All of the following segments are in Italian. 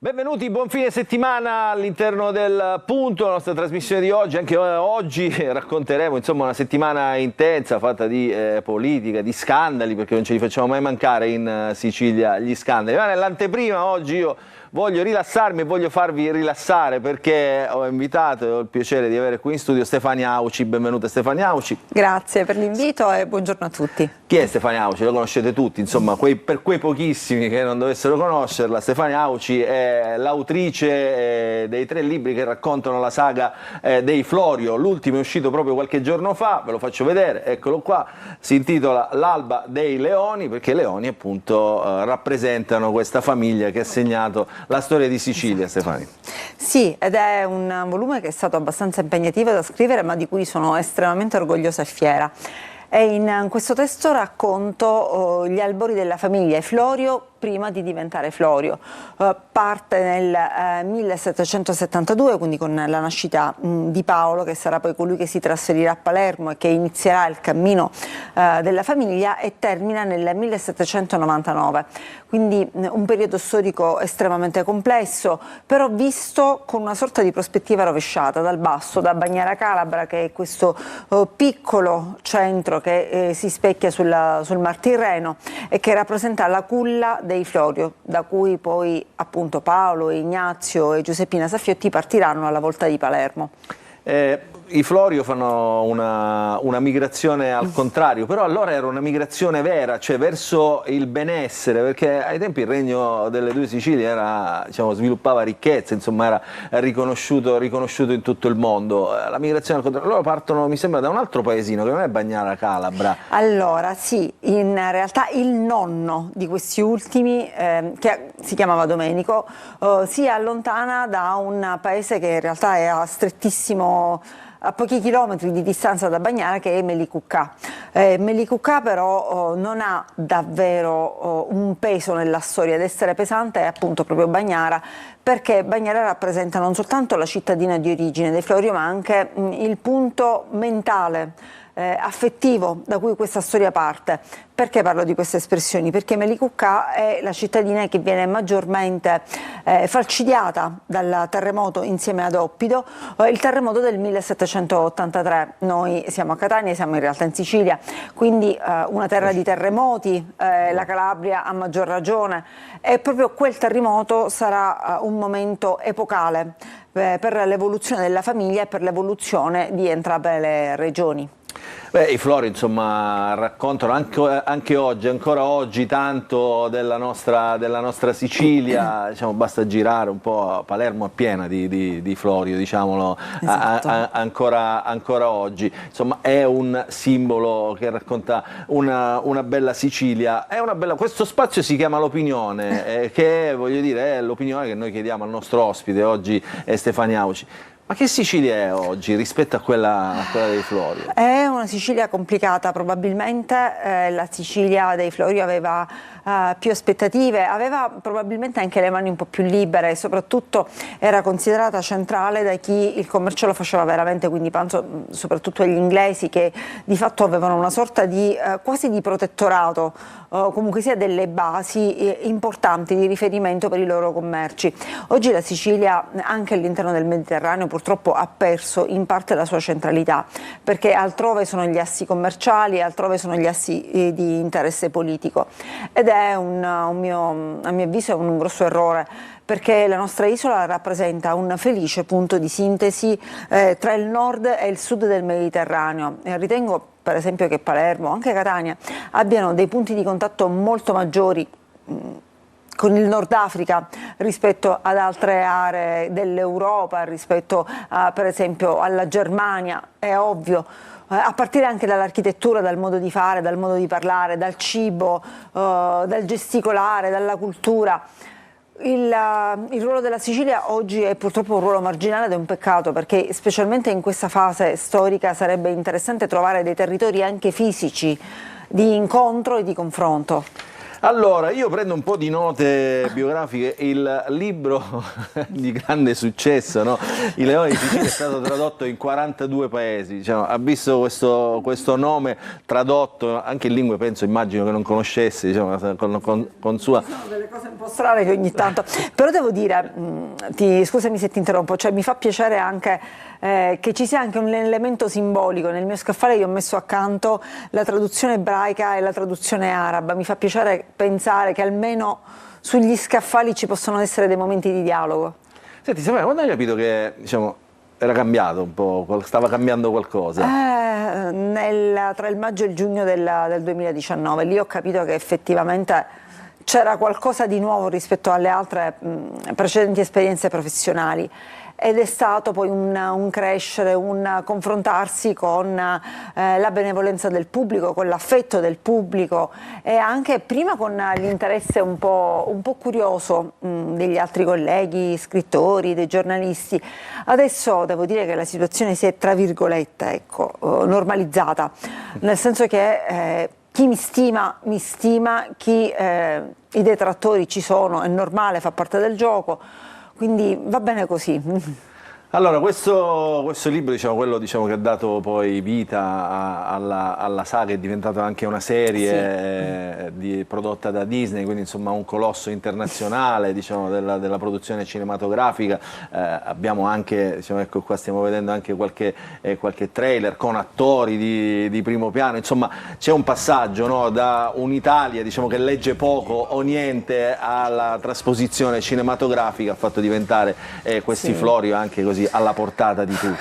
Benvenuti, buon fine settimana all'interno del Punto, la nostra trasmissione di oggi. Anche oggi racconteremo una settimana intensa fatta di politica, di scandali, perché non ce li facciamo mai mancare in Sicilia gli scandali. Ma nell'anteprima oggi io voglio rilassarmi e voglio farvi rilassare perché ho invitato e ho il piacere di avere qui in studio Stefania Auci. Benvenuta Stefania Auci. Grazie per l'invito e buongiorno a tutti. Chi è Stefania Auci? Lo conoscete tutti, insomma, per quei pochissimi che non dovessero conoscerla, Stefania Auci è l'autrice dei 3 libri che raccontano la saga dei Florio. L'ultimo è uscito proprio qualche giorno fa, ve lo faccio vedere, eccolo qua, si intitola L'alba dei leoni, perché i leoni appunto rappresentano questa famiglia che ha segnato la storia di Sicilia. Stefania. Sì, ed è un volume che è stato abbastanza impegnativo da scrivere, ma di cui sono estremamente orgogliosa e fiera. E in questo testo racconto gli albori della famiglia Florio prima di diventare Florio. Parte nel 1772, quindi con la nascita di Paolo, che sarà poi colui che si trasferirà a Palermo e che inizierà il cammino della famiglia, e termina nel 1799. Quindi un periodo storico estremamente complesso, però visto con una sorta di prospettiva rovesciata dal basso, da Bagnara Calabra, che è questo piccolo centro che si specchia sul Mar Tirreno e che rappresenta la culla dei Florio, da cui poi appunto Paolo, Ignazio e Giuseppina Saffiotti partiranno alla volta di Palermo. I Florio fanno una migrazione al contrario, però allora era una migrazione vera, cioè verso il benessere, perché ai tempi il regno delle 2 Sicilie era, sviluppava ricchezza, insomma era riconosciuto in tutto il mondo. La migrazione al contrario, loro partono, mi sembra, da un altro paesino che non è Bagnara Calabra. Allora sì, in realtà il nonno di questi ultimi, che si chiamava Domenico, si allontana da un paese che in realtà è a strettissimo, a pochi chilometri di distanza da Bagnara, che è Melicuccà. Melicuccà però non ha davvero un peso nella storia, ad essere pesante è appunto proprio Bagnara, perché Bagnara rappresenta non soltanto la cittadina di origine dei Florio, ma anche il punto mentale, affettivo da cui questa storia parte. Perché parlo di queste espressioni? Perché Melicuccà è la cittadina che viene maggiormente falcidiata dal terremoto insieme ad Oppido, il terremoto del 1783. Noi siamo a Catania, siamo in realtà in Sicilia, quindi una terra di terremoti, la Calabria a maggior ragione, e proprio quel terremoto sarà un momento epocale per l'evoluzione della famiglia e per l'evoluzione di entrambe le regioni. Beh, i Florio insomma raccontano anche oggi, ancora oggi, tanto della nostra Sicilia, basta girare un po', Palermo è piena di Florio, diciamolo, esatto. ancora oggi. Insomma è un simbolo che racconta una bella Sicilia, questo spazio si chiama l'opinione, che voglio dire è l'opinione che noi chiediamo al nostro ospite oggi, Stefania Auci. Ma che Sicilia è oggi rispetto a quella dei Florio? È una Sicilia complicata, probabilmente la Sicilia dei Florio aveva più aspettative, aveva probabilmente anche le mani un po' più libere e soprattutto era considerata centrale da chi il commercio lo faceva veramente, quindi penso soprattutto agli inglesi, che di fatto avevano una sorta di quasi di protettorato, comunque sia delle basi importanti di riferimento per i loro commerci. Oggi la Sicilia, anche all'interno del Mediterraneo, purtroppo ha perso in parte la sua centralità, perché altrove sono gli assi commerciali, altrove sono gli assi di interesse politico, ed è a mio avviso un grosso errore, perché la nostra isola rappresenta un felice punto di sintesi tra il nord e il sud del Mediterraneo. Ritengo per esempio che Palermo, anche Catania, abbiano dei punti di contatto molto maggiori con il Nord Africa rispetto ad altre aree dell'Europa, rispetto per esempio alla Germania, è ovvio. A partire anche dall'architettura, dal modo di fare, dal modo di parlare, dal cibo, dal gesticolare, dalla cultura. Il ruolo della Sicilia oggi è purtroppo un ruolo marginale ed è un peccato, perché specialmente in questa fase storica sarebbe interessante trovare dei territori anche fisici di incontro e di confronto. Allora, io prendo un po' di note biografiche. Il libro di grande successo, no? I Leoni di Sicilia, è stato tradotto in 42 paesi, diciamo, ha visto questo nome tradotto anche in lingue, immagino che non conoscesse, diciamo, con sua... Ci sono delle cose un po' strane che ogni tanto... Però devo dire, scusami se ti interrompo, cioè mi fa piacere anche che ci sia anche un elemento simbolico. Nel mio scaffale io ho messo accanto la traduzione ebraica e la traduzione araba. Mi fa piacere pensare che almeno sugli scaffali ci possono essere dei momenti di dialogo. Senti, Sabrina, quando hai capito che, diciamo, era cambiato un po', stava cambiando qualcosa? Tra il maggio e il giugno del 2019, lì ho capito che effettivamente c'era qualcosa di nuovo rispetto alle altre precedenti esperienze professionali. Ed è stato poi un crescere, un confrontarsi con la benevolenza del pubblico, con l'affetto del pubblico e anche prima con l'interesse un po' curioso degli altri colleghi, scrittori, dei giornalisti. Adesso devo dire che la situazione si è, tra virgolette, ecco, normalizzata, nel senso che chi mi stima, chi i detrattori ci sono, è normale, fa parte del gioco. Quindi va bene così. Allora, questo libro, diciamo, quello che ha dato poi vita alla saga, è diventato anche una serie prodotta da Disney, quindi insomma un colosso internazionale, diciamo, della produzione cinematografica. Abbiamo anche, diciamo, ecco qua stiamo vedendo anche qualche trailer con attori di primo piano, insomma c'è un passaggio, no, da un'Italia, diciamo, che legge poco o niente alla trasposizione cinematografica, ha fatto diventare questi Florio anche così alla portata di tutti.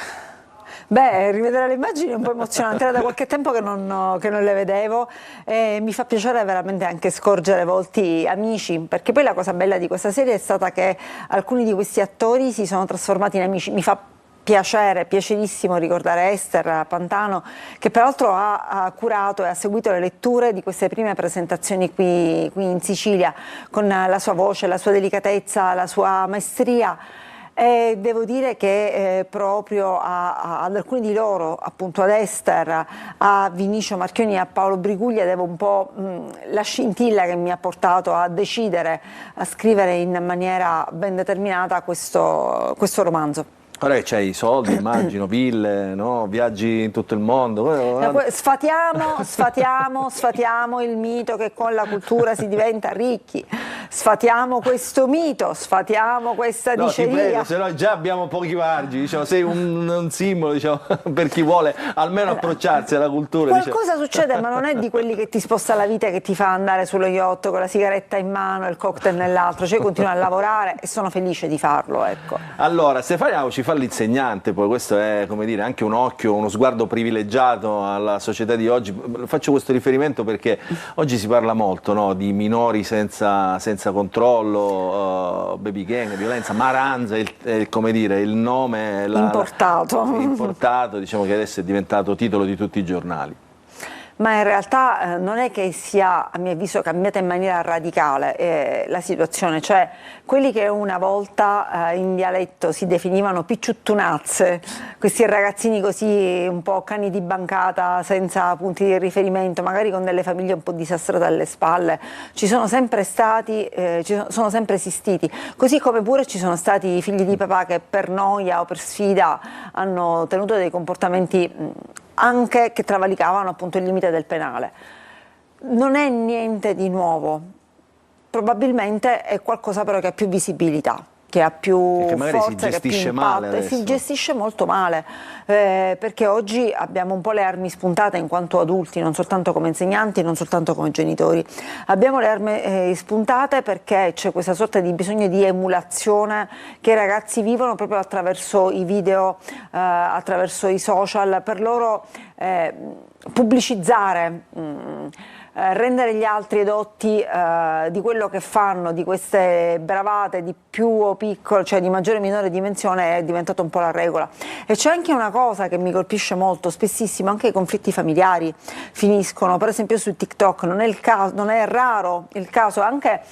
Beh, rivedere le immagini è un po' emozionante, era da qualche tempo che non le vedevo e mi fa piacere veramente anche scorgere volti amici, perché poi la cosa bella di questa serie è stata che alcuni di questi attori si sono trasformati in amici. Mi fa piacerissimo ricordare Esther Pantano, che peraltro ha curato e ha seguito le letture di queste prime presentazioni qui in Sicilia, con la sua voce, la sua delicatezza, la sua maestria. E devo dire che proprio ad alcuni di loro, appunto ad Esther, a Vinicio Marchioni e a Paolo Briguglia, devo un po' la scintilla che mi ha portato a decidere, a scrivere in maniera ben determinata questo romanzo. Ora che c'hai i soldi, immagino, ville, no? Viaggi in tutto il mondo. Sfatiamo il mito che con la cultura si diventa ricchi. Sfatiamo questo mito, sfatiamo questa diceria. Ti prego, se no già abbiamo pochi margini, diciamo, sei un simbolo, diciamo, per chi vuole almeno approcciarsi alla cultura. Qualcosa succede, ma non è di quelli che ti sposta la vita, che ti fa andare sullo yacht con la sigaretta in mano e il cocktail nell'altro, cioè continua a lavorare e sono felice di farlo, ecco. Allora, Stefania ci fa l'insegnante, poi questo è, come dire, anche un occhio, uno sguardo privilegiato alla società di oggi. Faccio questo riferimento perché oggi si parla molto, no, di minori senza controllo, baby gang, violenza, Maranza, come dire, il nome importato, diciamo, che adesso è diventato titolo di tutti i giornali. Ma in realtà non è che sia, a mio avviso, cambiata in maniera radicale la situazione, cioè quelli che una volta in dialetto si definivano picciuttunazze, questi ragazzini così un po' cani di bancata, senza punti di riferimento, magari con delle famiglie un po' disastrate alle spalle, ci sono sempre stati, sono sempre esistiti, così come pure ci sono stati i figli di papà che per noia o per sfida hanno tenuto dei comportamenti anche che travalicavano appunto il limite del penale. Non è niente di nuovo, probabilmente è qualcosa però che ha più visibilità, che ha più forza, che ha più impatto, e si gestisce molto male, perché oggi abbiamo un po' le armi spuntate in quanto adulti, non soltanto come insegnanti, non soltanto come genitori. Abbiamo le armi spuntate perché c'è questa sorta di bisogno di emulazione che i ragazzi vivono proprio attraverso i video, attraverso i social. Per loro pubblicizzare, rendere gli altri edotti di quello che fanno, di queste bravate di più o piccolo, cioè di maggiore o minore dimensione, è diventato un po' la regola. E c'è anche una cosa che mi colpisce molto, spessissimo anche i conflitti familiari finiscono, per esempio su TikTok, non è raro il caso anche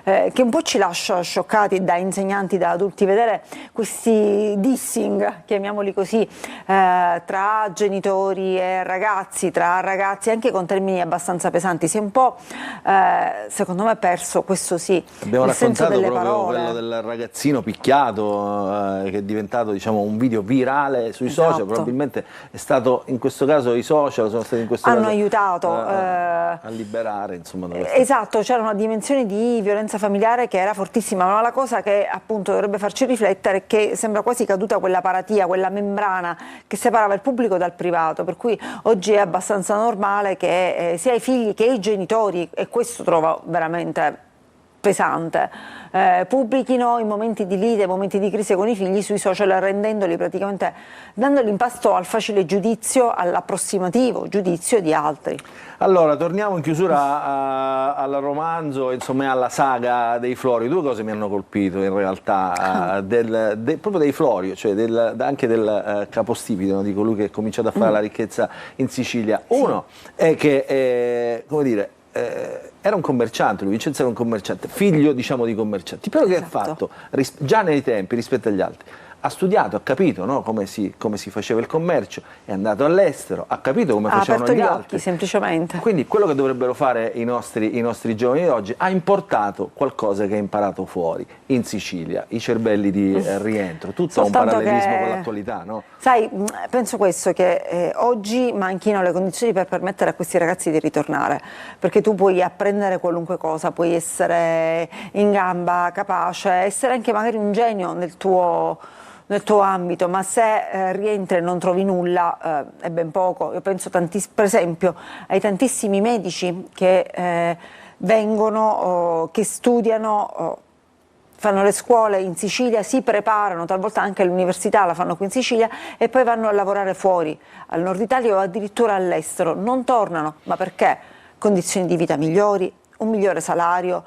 che un po' ci lascia scioccati da insegnanti, da adulti, vedere questi dissing, chiamiamoli così, tra genitori e ragazzi, tra ragazzi, anche con termini abbastanza pesanti. Si è un po', secondo me, perso, questo sì, abbiamo il senso raccontato delle proprio parole. quello del ragazzino picchiato, che è diventato, diciamo, un video virale sui Esatto. social. Probabilmente è stato, in questo caso i social sono stati in questo Hanno caso aiutato a liberare, insomma, esatto, c'era una dimensione di violenza familiare che era fortissima, ma la cosa che appunto dovrebbe farci riflettere è che sembra quasi caduta quella paratia, quella membrana che separava il pubblico dal privato, per cui oggi è abbastanza normale che sia i figli che i genitori, e questo trovo veramente pesante, pubblichino i momenti di lite, i momenti di crisi con i figli sui social, rendendoli praticamente, dandoli in pasto al facile giudizio, all'approssimativo giudizio di altri. Allora, torniamo in chiusura al romanzo, insomma, alla saga dei Florio. Due cose mi hanno colpito in realtà, proprio dei Florio, cioè anche del capostipite, no, di colui che ha cominciato a fare la ricchezza in Sicilia. Uno è che, come dire, era un commerciante, lui Vincenzo era un commerciante, figlio, diciamo, di commercianti, però che ha fatto? Già nei tempi, rispetto agli altri, ha studiato, ha capito, no, come si faceva il commercio, è andato all'estero, ha capito come facevano gli altri. Occhi, semplicemente. Quindi quello che dovrebbero fare i nostri giovani di oggi, ha importato qualcosa che ha imparato fuori, in Sicilia, i cervelli di rientro, tutto ha un parallelismo con l'attualità, no? Sai, penso questo, che oggi manchino le condizioni per permettere a questi ragazzi di ritornare, perché tu puoi apprendere qualunque cosa, puoi essere in gamba, capace, essere anche magari un genio nel tuo ambito, ma se rientri e non trovi nulla è ben poco. Io penso per esempio ai tantissimi medici che vengono, che studiano, fanno le scuole in Sicilia, si preparano, talvolta anche l'università la fanno qui in Sicilia e poi vanno a lavorare fuori, al nord Italia o addirittura all'estero, non tornano, ma perché? Condizioni di vita migliori, un migliore salario,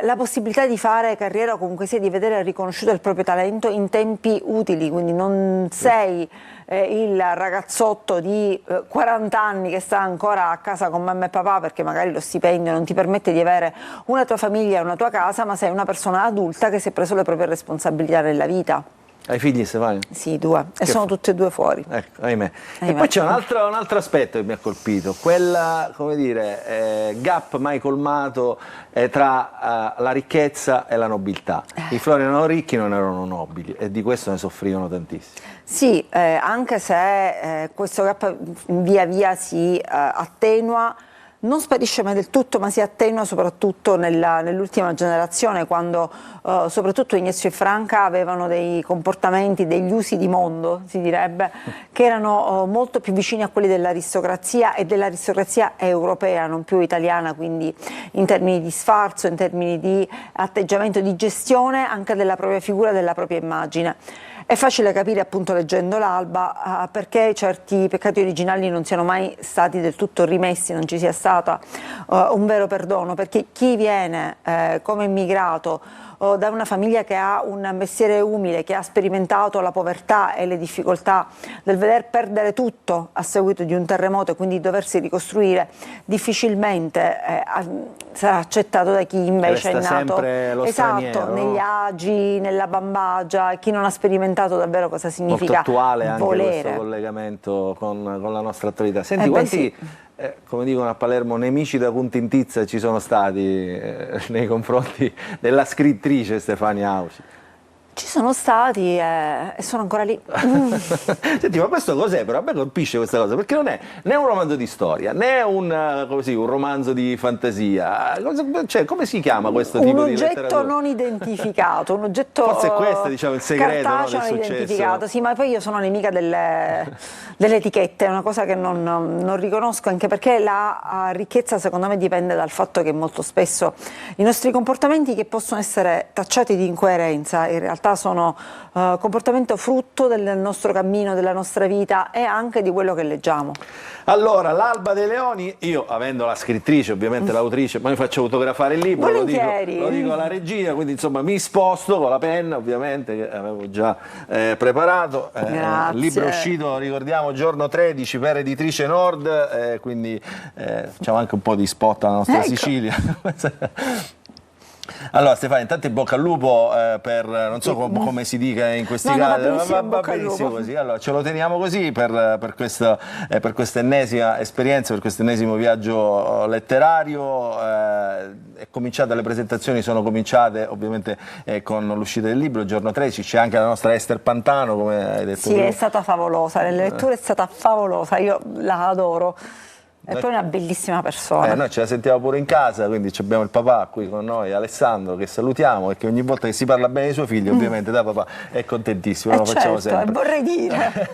la possibilità di fare carriera o comunque sia di vedere riconosciuto il proprio talento in tempi utili, quindi non sei il ragazzotto di 40 anni che sta ancora a casa con mamma e papà perché magari lo stipendio non ti permette di avere una tua famiglia e una tua casa, ma sei una persona adulta che si è preso le proprie responsabilità nella vita. Hai figli, Stefania? Sì, 2, e sono tutte e 2 fuori. Ecco, ahimè. E poi c'è un altro aspetto che mi ha colpito, quella, come dire, gap mai colmato tra la ricchezza e la nobiltà. I Florio erano ricchi, non erano nobili, e di questo ne soffrivano tantissimo. Sì, anche se questo gap via via si attenua, non sparisce mai del tutto, ma si attenua soprattutto nell'ultima generazione, quando soprattutto Ignazio e Franca avevano dei comportamenti, degli usi di mondo, si direbbe, che erano molto più vicini a quelli dell'aristocrazia e dell'aristocrazia europea, non più italiana, quindi in termini di sfarzo, in termini di atteggiamento, di gestione anche della propria figura, della propria immagine. È facile capire, appunto, leggendo l'Alba, perché certi peccati originali non siano mai stati del tutto rimessi, non ci sia stato un vero perdono, perché chi viene come immigrato da una famiglia che ha un mestiere umile, che ha sperimentato la povertà e le difficoltà del veder perdere tutto a seguito di un terremoto e quindi doversi ricostruire, difficilmente sarà accettato da chi invece è nato negli agi, nella bambagia, chi non ha sperimentato davvero cosa significa molto attuale anche volere. Questo collegamento con la nostra attualità. Senti, quanti, come dicono a Palermo, nemici da punta in tizza ci sono stati nei confronti della scrittrice Stefania Auci? Ci sono stati e sono ancora lì. Senti, ma questo cos'è? Però a me colpisce questa cosa, perché non è né un romanzo di storia, né un romanzo di fantasia. Cioè, come si chiama questo tipo di letteratura? Un oggetto non identificato, un oggetto forse è questo, diciamo, il segreto, no, del successo. Identificato. Sì, ma poi io sono nemica delle etichette, è una cosa che non riconosco, anche perché la ricchezza secondo me dipende dal fatto che molto spesso i nostri comportamenti, che possono essere tacciati di incoerenza, in realtà sono comportamento frutto del nostro cammino, della nostra vita e anche di quello che leggiamo. Allora, l'Alba dei Leoni, io avendo la scrittrice, ovviamente l'autrice, poi mi faccio autografare il libro, lo dico alla regia, quindi insomma mi sposto con la penna, ovviamente, che avevo già preparato. Il libro è uscito, ricordiamo, giorno 13 per Editrice Nord, quindi facciamo anche un po' di spot alla nostra Sicilia. Allora Stefania, intanto in bocca al lupo per, non so come si dica in questi casi, va benissimo così, allora ce lo teniamo così per questa ennesima esperienza, per questo ennesimo viaggio letterario. È cominciata, le presentazioni sono cominciate ovviamente con l'uscita del libro, il giorno 13, c'è anche la nostra Ester Pantano, come hai detto. Sì, è stata favolosa, la lettura è stata favolosa, io la adoro. È poi una bellissima persona. Noi ce la sentiamo pure in casa, quindi abbiamo il papà qui con noi, Alessandro, che salutiamo e che ogni volta che si parla bene dei suoi figli, ovviamente da papà è contentissimo, lo facciamo sempre. Vorrei dire.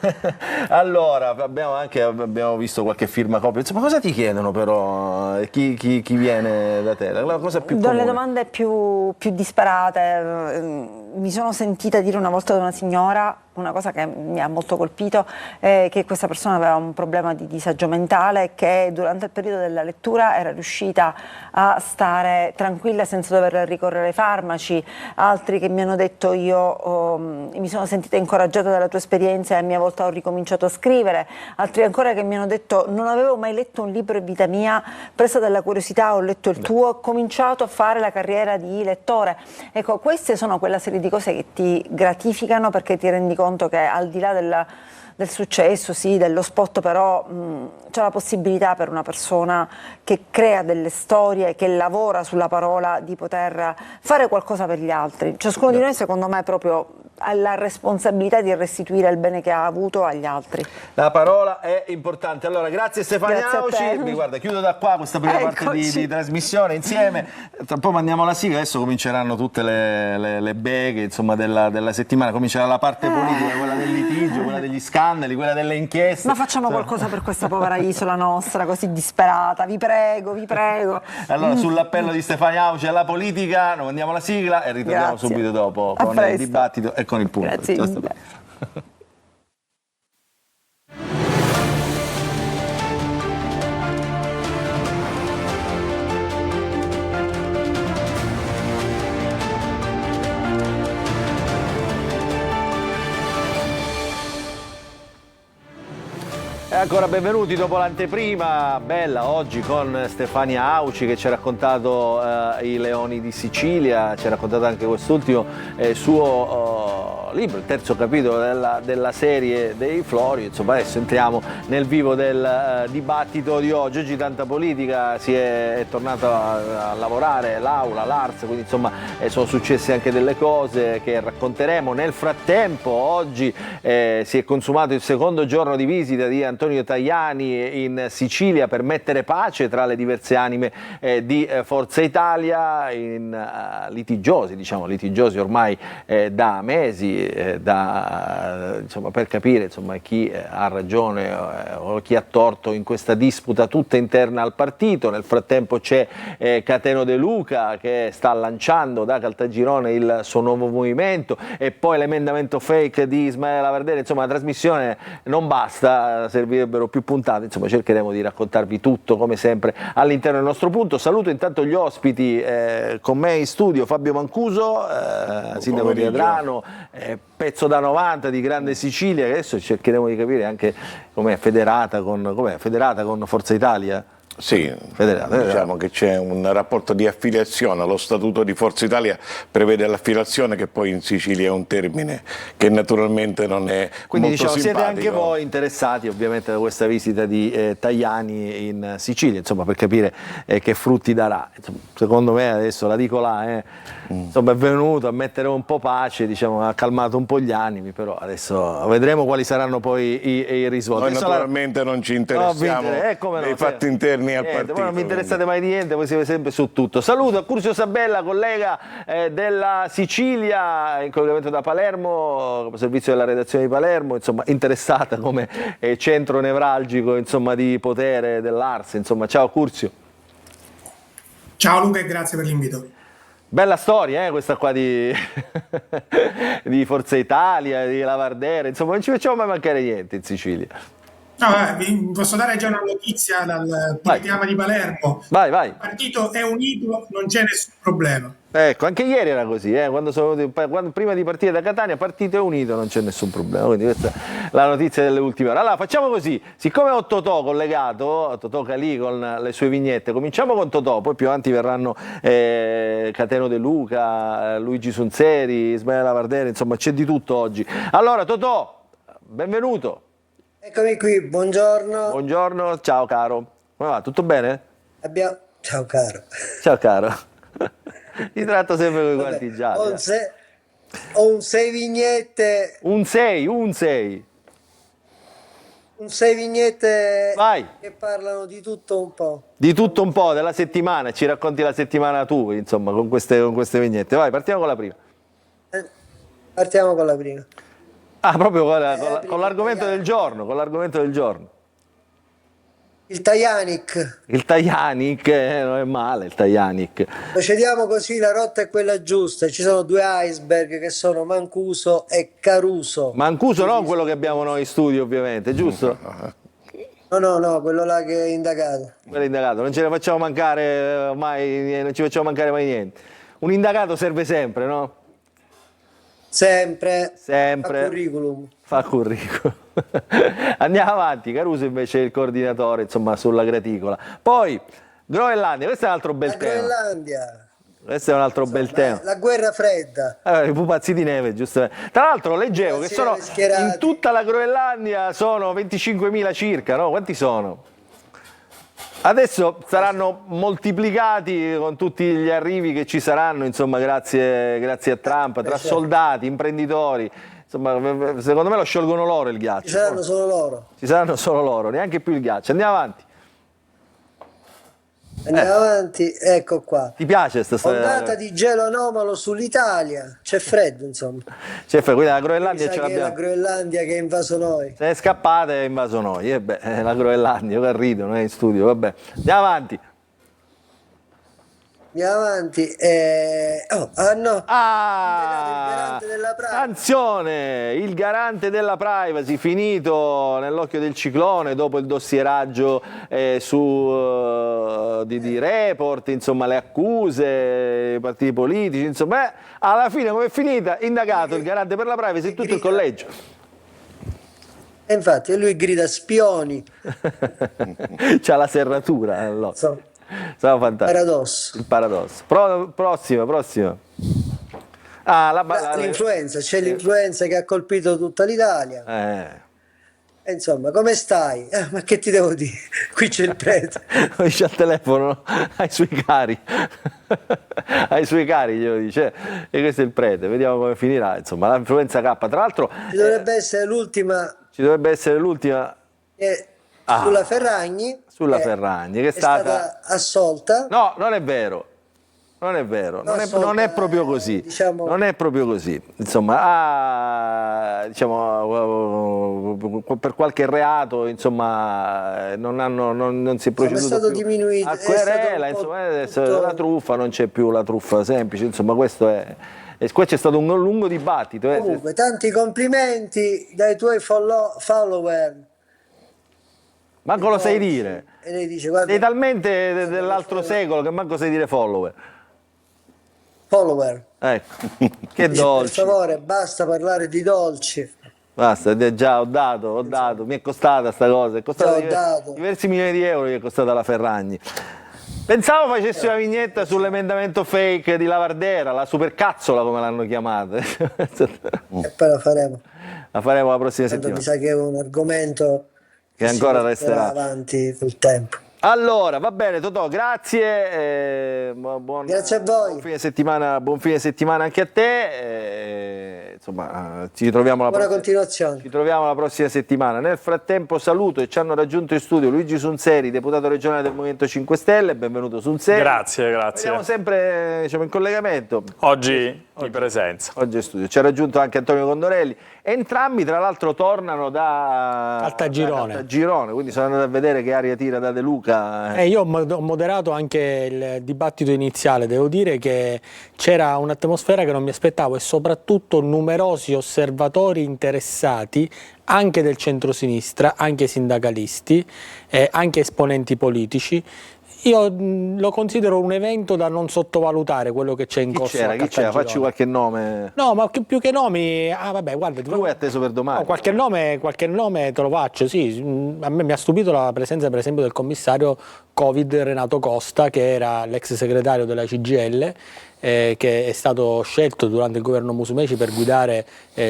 Allora, abbiamo visto qualche firma copia, insomma, cosa ti chiedono però? Chi viene da te? La cosa più comune? Le domande più disparate. Mi sono sentita dire una volta da una signora una cosa che mi ha molto colpito, che questa persona aveva un problema di disagio mentale e che durante il periodo della lettura era riuscita a stare tranquilla senza dover ricorrere ai farmaci. Altri che mi hanno detto mi sono sentita incoraggiata dalla tua esperienza e a mia volta ho ricominciato a scrivere. Altri ancora che mi hanno detto non avevo mai letto un libro in vita mia, presa dalla curiosità ho letto il tuo, ho cominciato a fare la carriera di lettore. Ecco, queste sono quella serie di cose che ti gratificano perché ti rendi conto che al di là del successo, sì, dello spot, però c'è la possibilità per una persona che crea delle storie, che lavora sulla parola, di poter fare qualcosa per gli altri. Ciascuno di noi, secondo me, proprio ha la responsabilità di restituire il bene che ha avuto agli altri. La parola è importante. Allora, grazie Stefania Auci. Guarda, chiudo da qua questa prima parte di trasmissione insieme. Tra un po' mandiamo la sigla, adesso cominceranno tutte le beghe, insomma, della settimana. Comincerà la parte politica, quella del litigio, quella degli scandali, quella delle inchieste. Ma facciamo qualcosa per questa povera isola nostra, così disperata, vi prego, vi prego. Allora, sull'appello di Stefania Auci alla politica, noi mandiamo la sigla e ritorniamo subito dopo con il dibattito e con il punto. Grazie mille. Ancora benvenuti dopo l'anteprima bella oggi con Stefania Auci che ci ha raccontato i Leoni di Sicilia, ci ha raccontato anche quest'ultimo suo libro, il terzo capitolo della serie dei Florio. Insomma, adesso entriamo nel vivo del dibattito di oggi. Oggi tanta politica, si è tornato a lavorare l'Aula, l'Ars, quindi insomma sono successe anche delle cose che racconteremo. Nel frattempo oggi si è consumato il secondo giorno di visita di Antonio Tajani in Sicilia per mettere pace tra le diverse anime di Forza Italia, litigiosi ormai da mesi, insomma, per capire insomma, chi ha ragione o chi ha torto in questa disputa tutta interna al partito. Nel frattempo c'è Cateno De Luca che sta lanciando da Caltagirone il suo nuovo movimento, e poi l'emendamento fake di Ismaele Lavardera. Insomma, la trasmissione non basta, servirebbero più puntate. Insomma, cercheremo di raccontarvi tutto come sempre all'interno del nostro punto. Saluto intanto gli ospiti con me in studio: Fabio Mancuso, sindaco di Adrano, pezzo da 90 di Grande Sicilia, che adesso cercheremo di capire anche com'è federata con Forza Italia. Sì, diciamo che c'è un rapporto di affiliazione. Lo statuto di Forza Italia prevede l'affiliazione, che poi in Sicilia è un termine che naturalmente non è quindi molto simpatico. Siete anche voi interessati ovviamente da questa visita di Tajani in Sicilia, insomma, per capire che frutti darà. Insomma, secondo me, adesso la dico là, insomma, è venuto a mettere un po' pace, diciamo, ha calmato un po' gli animi, però adesso vedremo quali saranno poi i risvolti. Noi naturalmente non ci interessiamo dei fatti interni al partito. Voi non vi interessate mai di niente, voi siete sempre su tutto. Saluto Curzio Sabella, collega della Sicilia, in collegamento da Palermo, servizio della redazione di Palermo, insomma, interessata come centro nevralgico, insomma, di potere dell'Ars. Insomma, ciao Curzio. Ciao Luca e grazie per l'invito. Bella storia, questa qua di Forza Italia, di Lavardera, insomma, non ci facciamo mai mancare niente in Sicilia. No, vi posso dare già una notizia dal Vai. Chiama di Palermo. Vai, vai. Il partito è unito, non c'è nessun problema. Ecco, anche ieri era così, prima di partire da Catania, partito è unito, non c'è nessun problema. Quindi questa è la notizia delle ultime ore. Allora, facciamo così, siccome ho Totò collegato, Totò Calì con le sue vignette, cominciamo con Totò, poi più avanti verranno Cateno De Luca, Luigi Sunseri, Ismaele Lavardera, insomma c'è di tutto oggi. Allora, Totò, benvenuto. Eccomi qui, buongiorno. Buongiorno, ciao caro. Come va, tutto bene? Ciao caro. Ciao caro. Ti tratto sempre con i Vabbè, guanti gialli. ho un 6 vignette, Un 6. un 6 vignette Vai. che parlano di tutto un po'. Di tutto un po' della settimana, ci racconti la settimana tu, insomma, con queste vignette. Vai, partiamo con la prima. Partiamo con la prima. Ah, proprio prima con l'argomento del giorno, con l'argomento del giorno. Il Titanic. Il Titanic, non è male il Titanic. Procediamo così, la rotta è quella giusta. Ci sono 2 iceberg che sono Mancuso e Caruso. Mancuso non quello che abbiamo noi in studio, ovviamente, giusto? No, quello là che è indagato. Quello indagato, non ce ne facciamo mancare mai, non ci facciamo mancare mai niente. Un indagato serve sempre, no? Sempre. Sempre. A curriculum. Fa curriculum. Andiamo avanti, Caruso invece è il coordinatore, insomma, sulla graticola. Poi, Groenlandia, questo è un altro bel La tema. Groenlandia. Questo è un altro bel tema. La guerra fredda. I pupazzi di neve, giusto. Tra l'altro leggevo che Pupazzi sono di neve schierati. in tutta la Groenlandia sono 25.000 circa, no? Quanti sono? Adesso saranno moltiplicati con tutti gli arrivi che ci saranno, insomma, grazie a Trump, tra certo. soldati, imprenditori. Insomma, secondo me lo sciolgono loro il ghiaccio. Ci saranno solo loro. Ci saranno solo loro, neanche più il ghiaccio. Andiamo avanti. Andiamo avanti, ecco qua. Ti piace questa storia? Ondata di gelo anomalo sull'Italia. C'è freddo, insomma. Cioè, quindi la Mi Groenlandia sa ce che è la l'abbiamo. Groenlandia che ha invaso noi. Se è scappata e ha invaso noi. E beh, la Groenlandia, io che rido, non è in studio, vabbè. Andiamo avanti. Andiamo avanti. No. Il garante della privacy. Sanzione! Il garante della privacy finito nell'occhio del ciclone dopo il dossieraggio di Report, insomma le accuse, i partiti politici, insomma alla fine come è finita? Indagato il garante per la privacy e tutto il collegio. E infatti lui grida spioni. C'ha la serratura allora. Insomma, Stava fantastico. paradosso. Il paradosso. Prossima. Ah, L'influenza, c'è l'influenza che ha colpito tutta l'Italia. E insomma, come stai? Ma che ti devo dire? Qui c'è il prete. Dice al telefono ai suoi cari. Ai suoi cari glielo dice. E questo è il prete, vediamo come finirà. Insomma, l'influenza K. Tra l'altro Ci dovrebbe essere l'ultima. Sulla Ferragni. Sulla Ferragni, che è stata assolta. No, non è vero. Non è vero, non è proprio così. Diciamo... Non è proprio così. Insomma, per qualche reato, insomma, non si è proceduto. È stato più diminuito. A querela, insomma, adesso la truffa non c'è più la truffa semplice, insomma, questo è. E qua c'è stato un lungo dibattito. Comunque, tanti complimenti dai tuoi follower. Manco lo sai dire. E lei dice, guarda, Sei talmente dell'altro secolo che manco sai dire follower. Follower. Ecco, che Dice, dolci. per favore, basta parlare di dolci. Basta, già ho dato, mi è costata sta cosa, è costata Già ho dato. diversi milioni di euro, gli è costata la Ferragni. Pensavo facessi una vignetta sull'emendamento fake di Lavardera, la supercazzola come l'hanno chiamata. E poi la faremo. La faremo la prossima Tanto mi settimana. sa che è un argomento Che ancora si porterà resterà. avanti col tempo. Allora, va bene Totò, grazie. Grazie a voi. Buon fine settimana anche a te. Insomma, ci troviamo Buona continuazione. Ci troviamo la prossima settimana. Nel frattempo saluto e ci hanno raggiunto in studio Luigi Sunseri, deputato regionale del Movimento 5 Stelle. Benvenuto Sunseri. Grazie. Siamo sempre in collegamento. Oggi in presenza. Oggi in studio. Ci ha raggiunto anche Antonio Condorelli. Entrambi tra l'altro tornano da Caltagirone, quindi sono andato a vedere che aria tira da De Luca. Io ho moderato anche il dibattito iniziale, devo dire che c'era un'atmosfera che non mi aspettavo e soprattutto numerosi numerosi osservatori interessati, anche del centrosinistra, anche sindacalisti, anche esponenti politici. Io lo considero un evento da non sottovalutare, quello che c'è in corso a Chi c'era? Caltagirone. Facci qualche nome. No, ma più che nomi, vabbè, guarda, Tu hai atteso per domani. no, qualche nome te lo faccio, sì. A me mi ha stupito la presenza, per esempio, del commissario Covid Renato Costa, che era l'ex segretario della CGIL, che è stato scelto durante il governo Musumeci per guidare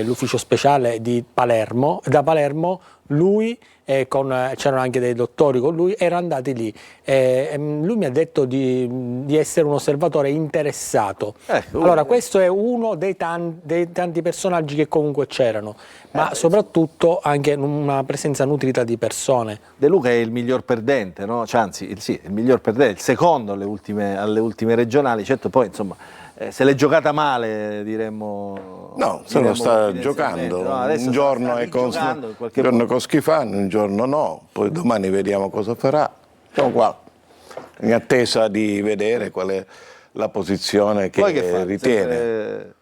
l'ufficio speciale di Palermo. Da Palermo lui, c'erano anche dei dottori con lui, erano andati lì. Lui mi ha detto di essere un osservatore interessato. Allora, questo è uno dei tanti personaggi che comunque c'erano, ma soprattutto anche una presenza nutrita di persone. De Luca è il miglior perdente, no? Cioè, anzi, il miglior perdente, il secondo alle ultime regionali. Certo, poi insomma, se l'è giocata male, diremmo. No, se lo sta giocando, no, un giorno è con Schifani, un giorno no, poi domani vediamo cosa farà. Siamo qua in attesa di vedere qual è la posizione che ritiene.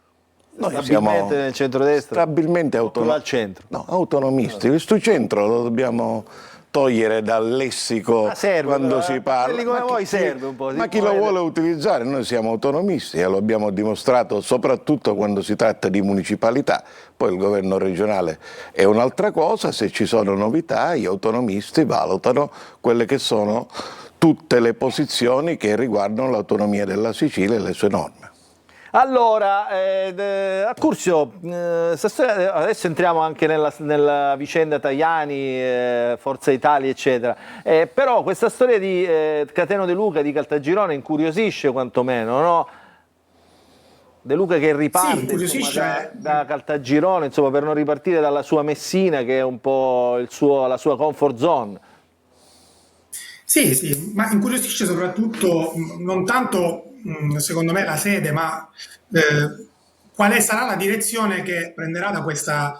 Noi siamo nel centrodestra, stabilmente al centro. No, autonomisti. Questo centro lo dobbiamo togliere dal lessico quando si parla. Come voi serve un po'. Ma chi lo vuole utilizzare? Noi siamo autonomisti e lo abbiamo dimostrato soprattutto quando si tratta di municipalità. Poi il governo regionale è un'altra cosa, se ci sono novità gli autonomisti valutano quelle che sono tutte le posizioni che riguardano l'autonomia della Sicilia e le sue norme. Allora, Accursio, adesso entriamo anche nella vicenda Tajani, Forza Italia, eccetera. Però questa storia di Cateno De Luca, di Caltagirone, incuriosisce quantomeno, no? De Luca che riparte insomma, da Caltagirone, insomma, per non ripartire dalla sua Messina, che è un po' la sua comfort zone. Sì, ma incuriosisce soprattutto non tanto secondo me la sede, ma quale sarà la direzione che prenderà da questa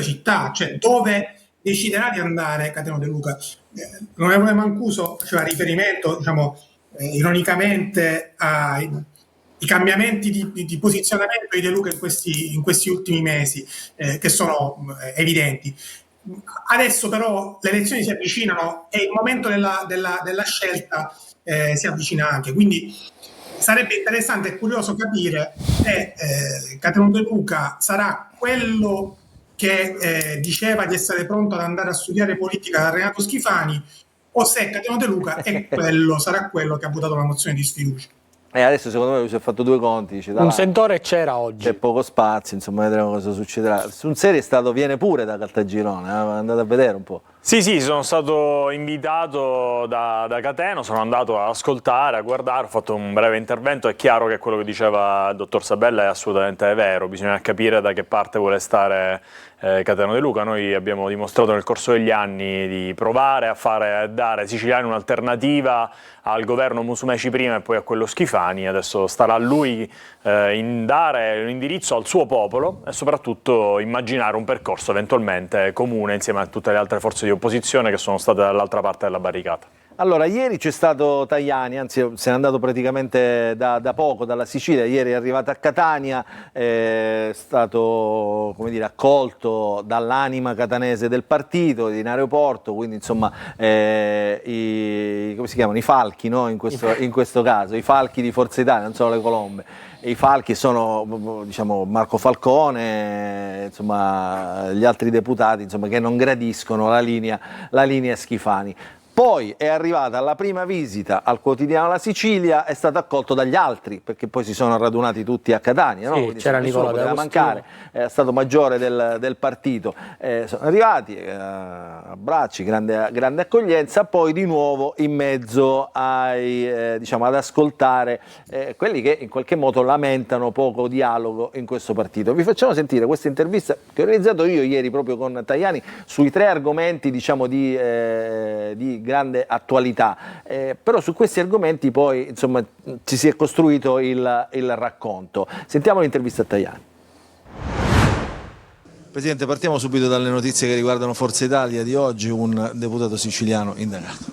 città, cioè dove deciderà di andare Cateno De Luca. L'onorevole Mancuso faceva riferimento, diciamo, ironicamente ai cambiamenti di posizionamento di De Luca in questi ultimi mesi, che sono evidenti. Adesso però le elezioni si avvicinano e il momento della scelta si avvicina anche, quindi sarebbe interessante e curioso capire se Cateno De Luca sarà quello che diceva di essere pronto ad andare a studiare politica da Renato Schifani, o se Cateno De Luca sarà quello che ha votato la mozione di sfiducia. Adesso secondo me lui si è fatto due conti, dice, un sentore c'era oggi, c'è poco spazio, insomma vedremo cosa succederà. Sul serio viene pure da Caltagirone, andate a vedere un po'. Sì, sono stato invitato da Cateno, sono andato ad ascoltare, a guardare, ho fatto un breve intervento. È chiaro che quello che diceva il dottor Sabella è assolutamente vero, bisogna capire da che parte vuole stare Cateno De Luca. Noi abbiamo dimostrato nel corso degli anni di provare a dare ai siciliani un'alternativa al governo Musumeci prima e poi a quello Schifani. Adesso starà a lui dare un indirizzo al suo popolo e soprattutto immaginare un percorso eventualmente comune insieme a tutte le altre forze di opposizione che sono state dall'altra parte della barricata. Allora, ieri c'è stato Tajani, anzi se n'è andato praticamente da poco dalla Sicilia, ieri è arrivato a Catania, è stato, come dire, accolto dall'anima catanese del partito in aeroporto, quindi insomma come si chiamano? I falchi, no? In questo caso, i falchi di Forza Italia, non sono le colombe. I falchi sono, diciamo, Marco Falcone, insomma, gli altri deputati, insomma, che non gradiscono la linea Schifani. Poi è arrivata la prima visita al quotidiano La Sicilia, è stato accolto dagli altri, perché poi si sono radunati tutti a Catania, no? Sì, c'era Nicola poteva mancare, è stato maggiore del partito. Sono arrivati, abbracci, grande accoglienza, poi di nuovo in mezzo diciamo, ad ascoltare quelli che in qualche modo lamentano poco dialogo in questo partito. Vi facciamo sentire questa intervista che ho realizzato io ieri proprio con Tajani sui 3 argomenti, diciamo, di grande attualità, però su questi argomenti poi insomma ci si è costruito il racconto. Sentiamo l'intervista a Tajani. Presidente, partiamo subito dalle notizie che riguardano Forza Italia di oggi, un deputato siciliano indagato.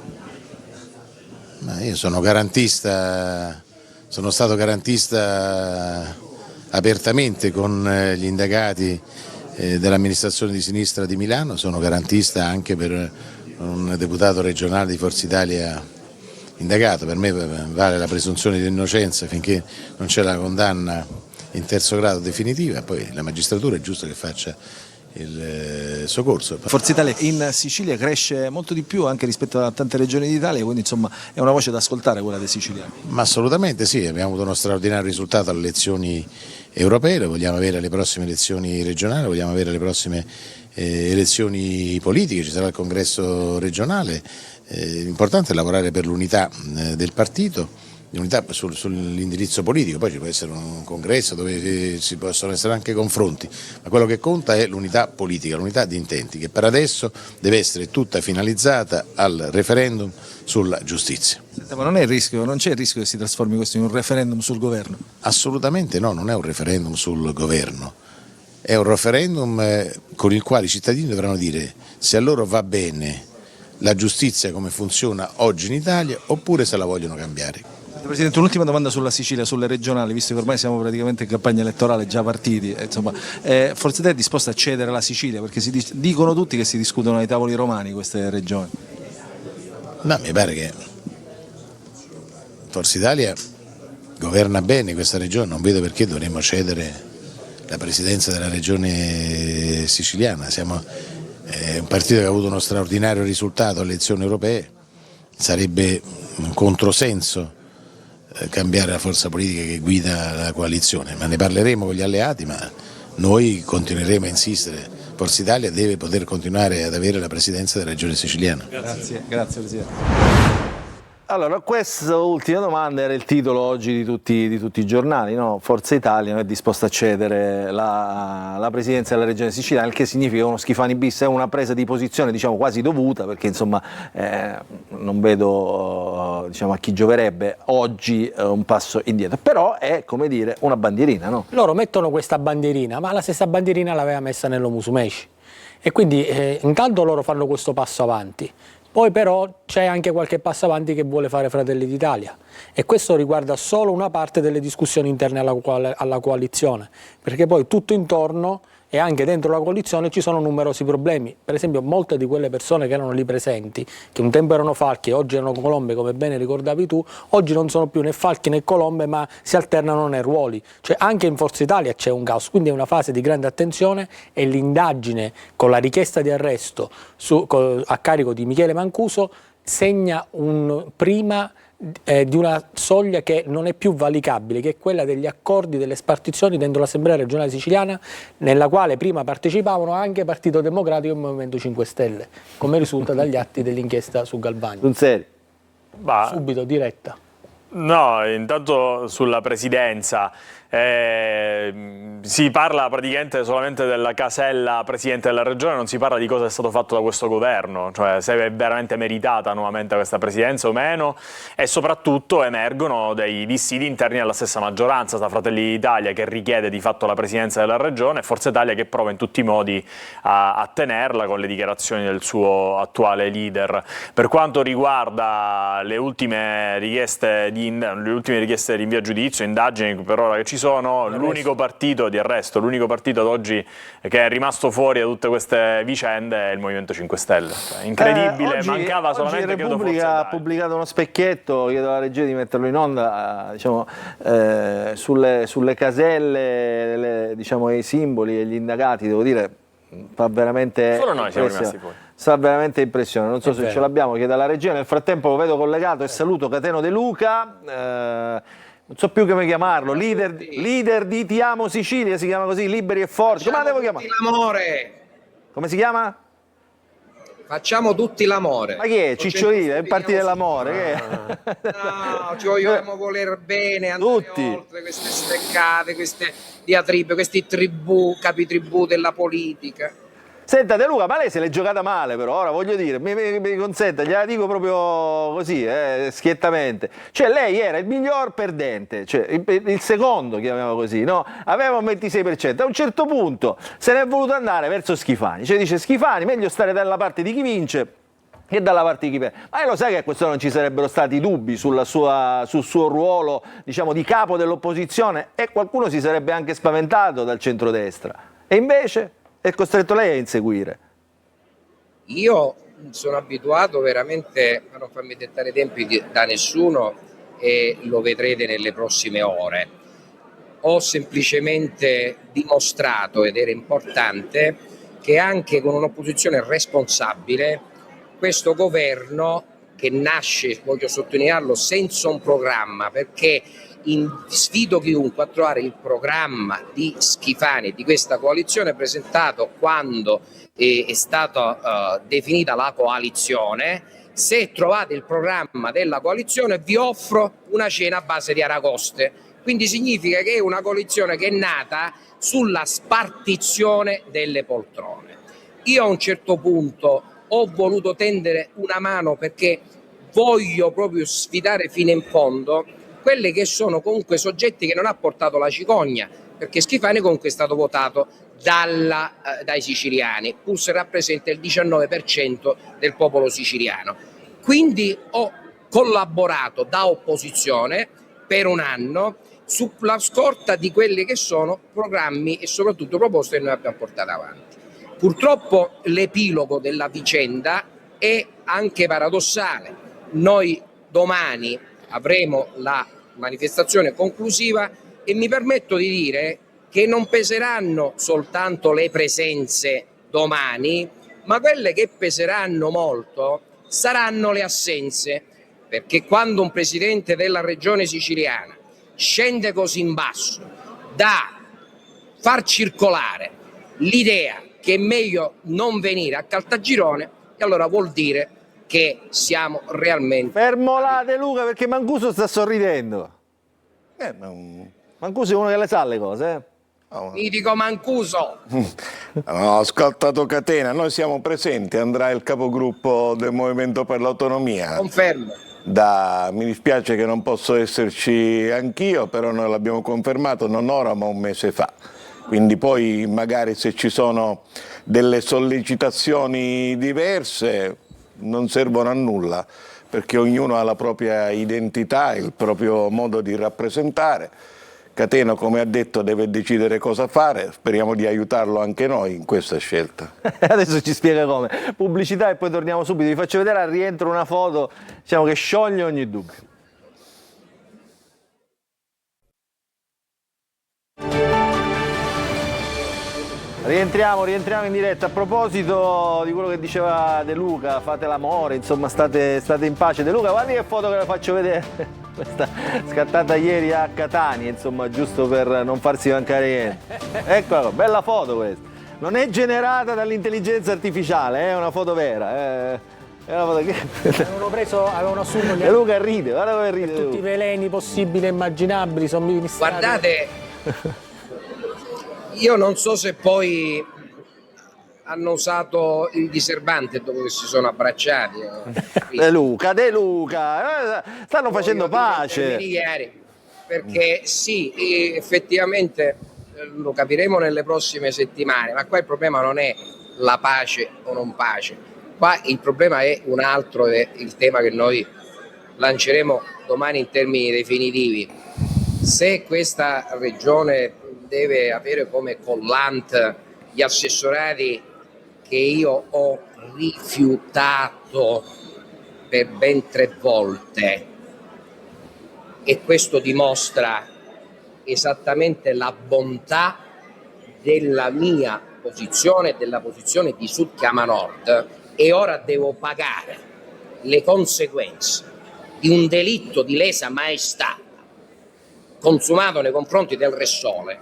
Io sono garantista, sono stato garantista apertamente con gli indagati dell'amministrazione di sinistra di Milano, sono garantista anche per un deputato regionale di Forza Italia indagato. Per me vale la presunzione di innocenza finché non c'è la condanna in terzo grado definitiva, poi la magistratura è giusto che faccia il soccorso. Forza Italia in Sicilia cresce molto di più anche rispetto a tante regioni d'Italia, quindi insomma è una voce da ascoltare quella dei siciliani. Ma assolutamente sì, abbiamo avuto uno straordinario risultato alle elezioni europee, lo vogliamo avere alle prossime elezioni regionali, lo vogliamo avere alle prossime elezioni politiche, ci sarà il congresso regionale, l'importante è lavorare per l'unità del partito, l'unità sull'indirizzo politico, poi ci può essere un congresso dove ci possono essere anche confronti, ma quello che conta è l'unità politica, l'unità di intenti, che per adesso deve essere tutta finalizzata al referendum sulla giustizia. Ma non c'è il rischio che si trasformi questo in un referendum sul governo? Assolutamente no, non è un referendum sul governo, è un referendum con il quale i cittadini dovranno dire se a loro va bene la giustizia come funziona oggi in Italia oppure se la vogliono cambiare. Presidente, un'ultima domanda sulla Sicilia, sulle regionali, visto che ormai siamo praticamente in campagna elettorale già partiti, insomma, Forza Italia è disposta a cedere la Sicilia perché dicono tutti che si discutono ai tavoli romani queste regioni? No, mi pare che Forza Italia governa bene questa regione, non vedo perché dovremmo cedere la presidenza della regione siciliana. Siamo un partito che ha avuto uno straordinario risultato alle elezioni europee, sarebbe un controsenso cambiare la forza politica che guida la coalizione, ma ne parleremo con gli alleati, ma noi continueremo a insistere. Forza Italia deve poter continuare ad avere la presidenza della regione siciliana. Grazie Presidente. Allora, questa ultima domanda era il titolo oggi di tutti i giornali, no? Forza Italia non è disposta a cedere la presidenza della regione siciliana, il che significa uno Schifani bis, è una presa di posizione diciamo quasi dovuta, perché insomma non vedo diciamo, a chi gioverebbe oggi un passo indietro, però è come dire una bandierina, no? Loro mettono questa bandierina, ma la stessa bandierina l'aveva messa nello Musumeci e quindi intanto loro fanno questo passo avanti. Poi però c'è anche qualche passo avanti che vuole fare Fratelli d'Italia e questo riguarda solo una parte delle discussioni interne alla coalizione, perché poi tutto intorno e anche dentro la coalizione ci sono numerosi problemi. Per esempio molte di quelle persone che erano lì presenti, che un tempo erano falchi e oggi erano colombe, come bene ricordavi tu, oggi non sono più né falchi né colombe, ma si alternano nei ruoli. Cioè anche in Forza Italia c'è un caos, quindi è una fase di grande attenzione e l'indagine con la richiesta di arresto a carico di Michele Mancuso segna un prima di una soglia che non è più valicabile, che è quella degli accordi delle spartizioni dentro l'Assemblea regionale siciliana, nella quale prima partecipavano anche Partito Democratico e Movimento 5 Stelle, come risulta dagli atti dell'inchiesta su Galvani. Subito, diretta. No, intanto sulla presidenza si parla praticamente solamente della casella Presidente della Regione, non si parla di cosa è stato fatto da questo governo, cioè se è veramente meritata nuovamente questa presidenza o meno, e soprattutto emergono dei dissidi interni alla stessa maggioranza, tra Fratelli d'Italia che richiede di fatto la presidenza della Regione e Forza Italia che prova in tutti i modi a tenerla con le dichiarazioni del suo attuale leader. Per quanto riguarda le ultime richieste di rinvio a giudizio, indagini per ora che ci sono, l'unico partito di arresto, l'unico partito ad oggi che è rimasto fuori da tutte queste vicende è il Movimento 5 Stelle. Incredibile, mancava solamente oggi Repubblica ha pubblicato uno specchietto, chiedo alla regia di metterlo in onda, diciamo, sulle caselle, diciamo, i simboli e gli indagati, devo dire, fa veramente solo noi siamo rimasti fuori. Sta veramente impressione, non so se ce l'abbiamo, chiedo alla regia, nel frattempo lo vedo collegato e saluto Cateno De Luca, non so più come chiamarlo, leader di Ti Amo Sicilia, si chiama così, Liberi e Forti, come la devo chiamare? L'amore. Come si chiama? Facciamo tutti l'amore. Ma chi è? Cicciolina, è il partito dell'amore? No, ci vogliamo voler bene, andare oltre queste steccate, queste diatribe, questi capitribù della politica. Senta De Luca, ma lei se l'è giocata male però, ora voglio dire, mi consenta, gliela dico proprio così, schiettamente. Cioè lei era il miglior perdente, cioè il secondo, chiamiamolo così, no? Aveva un 26%, a un certo punto se ne è voluto andare verso Schifani, cioè dice Schifani, meglio stare dalla parte di chi vince che dalla parte di chi pensa. Ma lo sai che a questo non ci sarebbero stati dubbi sul suo ruolo, diciamo, di capo dell'opposizione, e qualcuno si sarebbe anche spaventato dal centrodestra, e invece è costretto lei a inseguire. Io sono abituato veramente a non farmi dettare tempi da nessuno, e lo vedrete nelle prossime ore. Ho semplicemente dimostrato, ed era importante, che anche con un'opposizione responsabile questo governo, che nasce, voglio sottolinearlo, senza un programma, perché sfido chiunque a trovare il programma di Schifani e di questa coalizione presentato quando è stata definita la coalizione. Se trovate il programma della coalizione vi offro una cena a base di aragoste. Quindi significa che è una coalizione che è nata sulla spartizione delle poltrone. Io a un certo punto ho voluto tendere una mano, perché voglio proprio sfidare fino in fondo quelli che sono comunque soggetti che non ha portato la cicogna, perché Schifani comunque è stato votato dai siciliani, pur se rappresenta il 19% del popolo siciliano. Quindi ho collaborato da opposizione per un anno sulla scorta di quelli che sono programmi e soprattutto proposte che noi abbiamo portato avanti. Purtroppo l'epilogo della vicenda è anche paradossale. Noi domani avremo la manifestazione conclusiva e mi permetto di dire che non peseranno soltanto le presenze domani, ma quelle che peseranno molto saranno le assenze, perché quando un presidente della regione siciliana scende così in basso da far circolare l'idea che è meglio non venire a Caltagirone, e allora vuol dire che siamo realmente... Fermo là De Luca, perché Mancuso sta sorridendo. Mancuso è uno che le sa le cose, Mitico Mancuso. Ho ascoltato Catena, noi siamo presenti, andrà il capogruppo del Movimento per l'Autonomia. Confermo. Mi dispiace che non posso esserci anch'io, però noi l'abbiamo confermato non ora ma un mese fa. Quindi poi magari se ci sono delle sollecitazioni diverse non servono a nulla, perché ognuno ha la propria identità, il proprio modo di rappresentare. Catena, come ha detto, deve decidere cosa fare, speriamo di aiutarlo anche noi in questa scelta. Adesso ci spiega come. Pubblicità e poi torniamo subito. Vi faccio vedere al rientro una foto, diciamo, che scioglie ogni dubbio. Rientriamo in diretta. A proposito di quello che diceva De Luca, fate l'amore, insomma state in pace. De Luca, guardi che foto che le faccio vedere, questa scattata ieri a Catania, insomma, giusto per non farsi mancare niente. Eccola, bella foto questa. Non è generata dall'intelligenza artificiale, è una foto vera. È una foto che... avevano assunto De Luca ride, guarda come ride. Tutti i veleni possibili e immaginabili sono ministrati. Guardate... Io non so se poi hanno usato il diserbante dopo che si sono abbracciati. De Luca, stanno facendo pace. Perché sì, effettivamente lo capiremo nelle prossime settimane, ma qua il problema non è la pace o non pace, qua il problema è un altro, è il tema che noi lanceremo domani in termini definitivi. Se questa regione deve avere come collante gli assessorati che io ho rifiutato per ben 3 volte, e questo dimostra esattamente la bontà della mia posizione e della posizione di Sud Chiama Nord, e ora devo pagare le conseguenze di un delitto di lesa maestà consumato nei confronti del Ressole.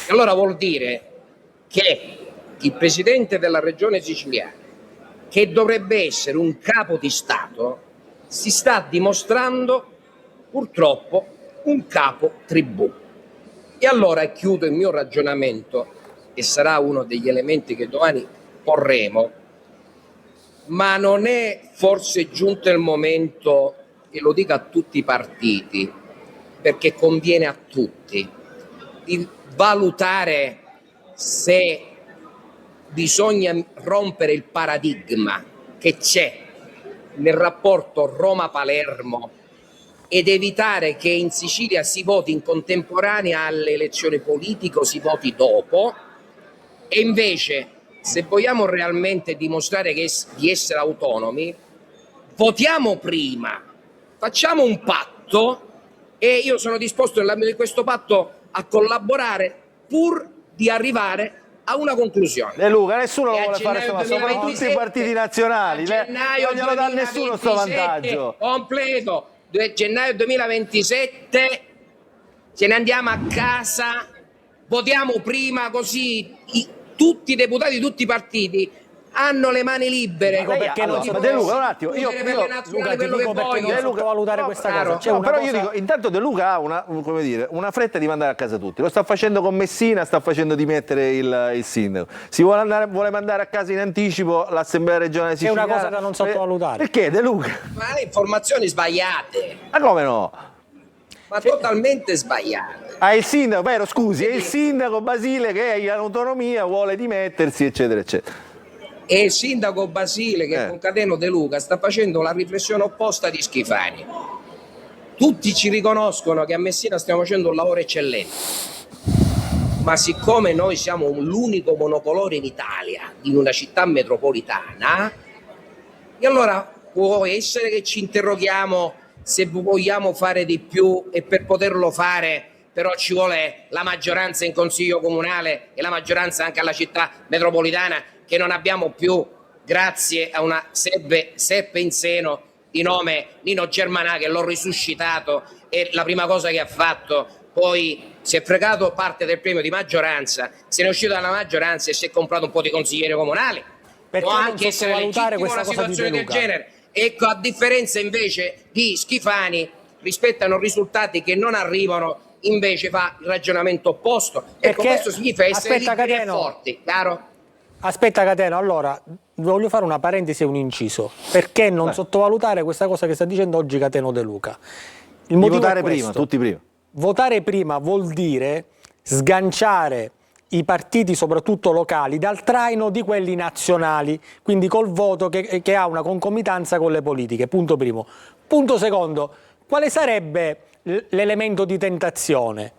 E allora vuol dire che il presidente della regione siciliana, che dovrebbe essere un capo di Stato, si sta dimostrando purtroppo un capo tribù. E allora chiudo il mio ragionamento, e sarà uno degli elementi che domani porremo, ma non è forse giunto il momento, e lo dico a tutti i partiti, perché conviene a tutti, di valutare se bisogna rompere il paradigma che c'è nel rapporto Roma-Palermo ed evitare che in Sicilia si voti in contemporanea alle elezioni politiche o si voti dopo, e invece se vogliamo realmente dimostrare di essere autonomi, votiamo prima, facciamo un patto e io sono disposto nell'ambito di questo patto a collaborare pur di arrivare a una conclusione. De Luca, nessuno lo vuole fare, sono tutti i partiti nazionali, non glielo dà nessuno sto vantaggio. Completo, gennaio 2027 ce ne andiamo a casa, votiamo prima, così tutti i deputati di tutti i partiti hanno le mani libere. Perché allora, De Luca, un attimo, io Luca, ti dico perché non sottovalutare questa cosa. C'è una però cosa... io dico, intanto De Luca ha una fretta di mandare a casa tutti. Lo sta facendo con Messina, sta facendo dimettere il sindaco. Si vuole mandare a casa in anticipo l'Assemblea regionale siciliana. È una cosa da non sottovalutare. Perché, De Luca? Ma le informazioni sbagliate. Ma come no? Ma totalmente sbagliate. Il sindaco, vero, scusi, è il sindaco Basile che in autonomia vuole dimettersi, eccetera, eccetera. E il sindaco Basile che con Cateno De Luca sta facendo la riflessione opposta di Schifani. Tutti ci riconoscono che a Messina stiamo facendo un lavoro eccellente, ma siccome noi siamo l'unico monocolore in Italia in una città metropolitana, e allora può essere che ci interroghiamo se vogliamo fare di più, e per poterlo fare però ci vuole la maggioranza in consiglio comunale e la maggioranza anche alla città metropolitana, che non abbiamo più, grazie a una seppe in seno di nome Nino Germanà, che l'ho risuscitato, e la prima cosa che ha fatto, poi si è fregato parte del premio di maggioranza, se ne è uscito dalla maggioranza e si è comprato un po' di consiglieri comunali. Perché può non anche essere sottovalutare legittimo questa una cosa di situazione De del Luca? genere. Ecco, a differenza invece di Schifani, rispettano risultati che non arrivano, invece fa il ragionamento opposto. Ecco, questo significa essere liberi e forti, chiaro? Aspetta Cateno, allora voglio fare una parentesi e un inciso. Perché non sottovalutare questa cosa che sta dicendo oggi Cateno De Luca? Il motivo votare è questo. prima, tutti prima. Votare prima vuol dire sganciare i partiti, soprattutto locali, dal traino di quelli nazionali, quindi col voto che ha una concomitanza con le politiche, punto primo. Punto secondo, quale sarebbe l'elemento di tentazione?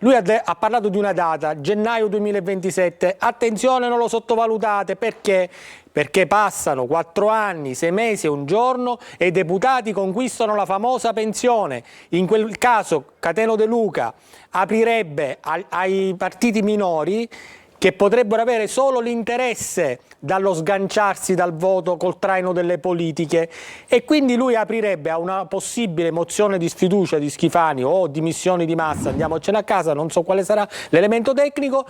Lui ha parlato di una data, gennaio 2027, attenzione, non lo sottovalutate, perché? Perché passano 4 anni, 6 mesi e un giorno e i deputati conquistano la famosa pensione. In quel caso Cateno De Luca aprirebbe ai partiti minori, che potrebbero avere solo l'interesse dallo sganciarsi dal voto col traino delle politiche, e quindi lui aprirebbe a una possibile mozione di sfiducia di Schifani o dimissioni di massa, andiamocene a casa, non so quale sarà l'elemento tecnico,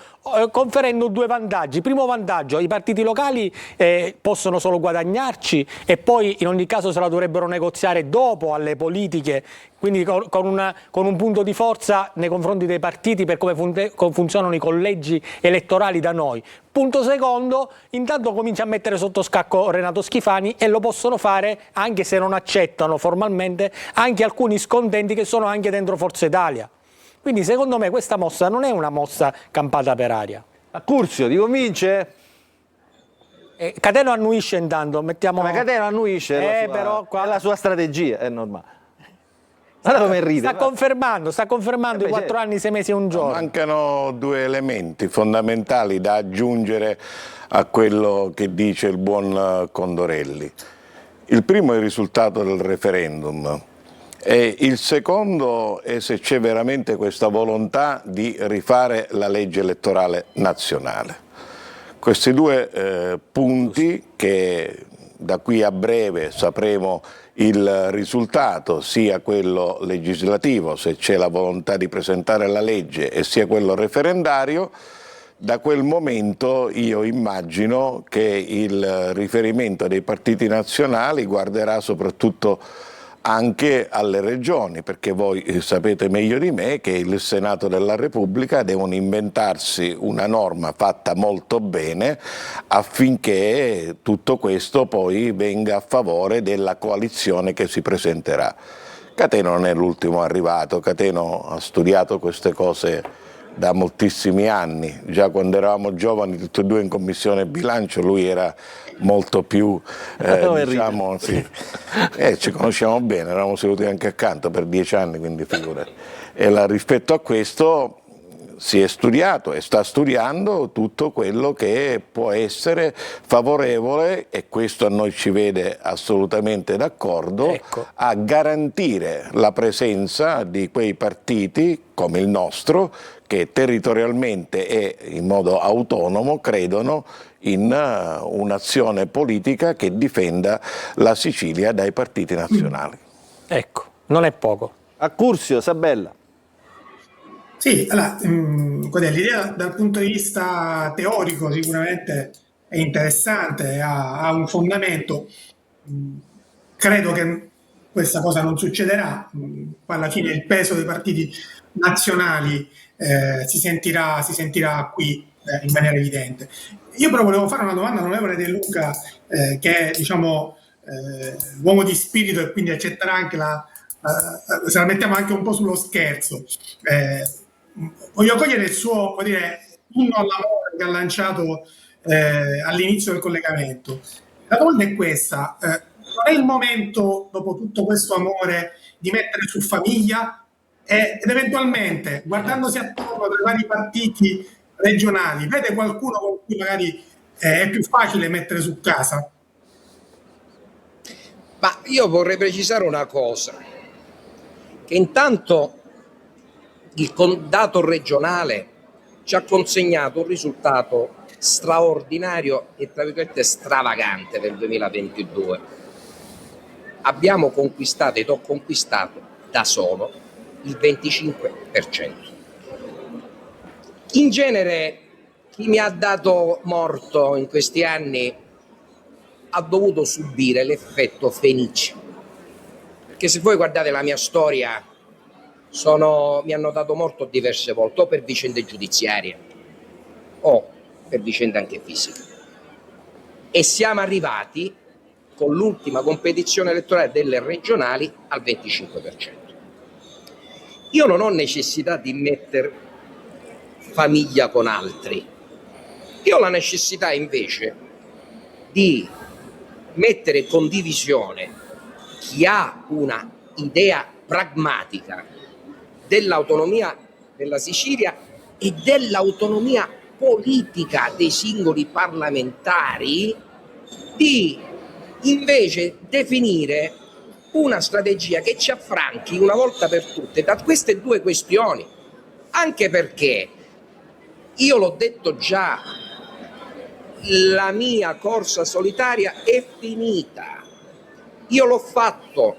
conferendo 2 vantaggi. Primo vantaggio, i partiti locali possono solo guadagnarci, e poi in ogni caso se la dovrebbero negoziare dopo alle politiche, quindi con un punto di forza nei confronti dei partiti per come funzionano i collegi elettorali da noi. Punto secondo, intanto comincia a mettere sotto scacco Renato Schifani, e lo possono fare anche se non accettano formalmente anche alcuni scontenti che sono anche dentro Forza Italia. Quindi secondo me questa mossa non è una mossa campata per aria. Ma Curzio, ti convince? Cateno annuisce intanto, mettiamo... Ma Cateno annuisce, però qua... è la sua strategia, è normale. Guarda come ride. Sta confermando i 4 anni, 6 mesi e un giorno. Mancano 2 elementi fondamentali da aggiungere a quello che dice il buon Condorelli. Il primo è il risultato del referendum, e il secondo è se c'è veramente questa volontà di rifare la legge elettorale nazionale. Questi 2 punti, che da qui a breve sapremo il risultato, sia quello legislativo, se c'è la volontà di presentare la legge, e sia quello referendario, da quel momento io immagino che il riferimento dei partiti nazionali guarderà soprattutto anche alle regioni, perché voi sapete meglio di me che il Senato della Repubblica devono inventarsi una norma fatta molto bene affinché tutto questo poi venga a favore della coalizione che si presenterà. Cateno non è l'ultimo arrivato, Cateno ha studiato queste cose da moltissimi anni, già quando eravamo giovani tutti e due in commissione bilancio, lui era molto più, diciamo, sì. Ci conosciamo bene, eravamo seduti anche accanto per 10 anni, quindi figurati. E rispetto a questo si è studiato e sta studiando tutto quello che può essere favorevole, e questo a noi ci vede assolutamente d'accordo, ecco, a garantire la presenza di quei partiti come il nostro che territorialmente e in modo autonomo credono in un'azione politica che difenda la Sicilia dai partiti nazionali. Ecco, non è poco. Accursio, Sabella. Sì, allora, l'idea dal punto di vista teorico sicuramente è interessante, ha un fondamento. Credo che questa cosa non succederà. Alla fine il peso dei partiti nazionali si sentirà qui in maniera evidente. Io però volevo fare una domanda all'onorevole De Luca, che è, diciamo, uomo di spirito e quindi accetterà anche se la mettiamo anche un po' sullo scherzo. Voglio cogliere il suo, inno all'amore che ha lanciato all'inizio del collegamento. La domanda è questa: non è il momento, dopo tutto questo amore, di mettere su famiglia ed eventualmente, guardandosi attorno tra i vari partiti regionali, vede qualcuno con cui magari è più facile mettere su casa? Ma io vorrei precisare una cosa, che intanto il dato regionale ci ha consegnato un risultato straordinario e tra virgolette stravagante del 2022. Abbiamo conquistato, ed ho conquistato da solo, il 25%. In genere chi mi ha dato morto in questi anni ha dovuto subire l'effetto Fenice, perché se voi guardate la mia storia, mi hanno dato morto diverse volte, o per vicende giudiziarie o per vicende anche fisiche, e siamo arrivati con l'ultima competizione elettorale delle regionali al 25%. Io non ho necessità di mettere famiglia con altri, io ho la necessità invece di mettere in condivisione chi ha una idea pragmatica dell'autonomia della Sicilia e dell'autonomia politica dei singoli parlamentari, di invece definire una strategia che ci affranchi una volta per tutte da queste due questioni, anche perché, io l'ho detto già, la mia corsa solitaria è finita. Io l'ho fatto,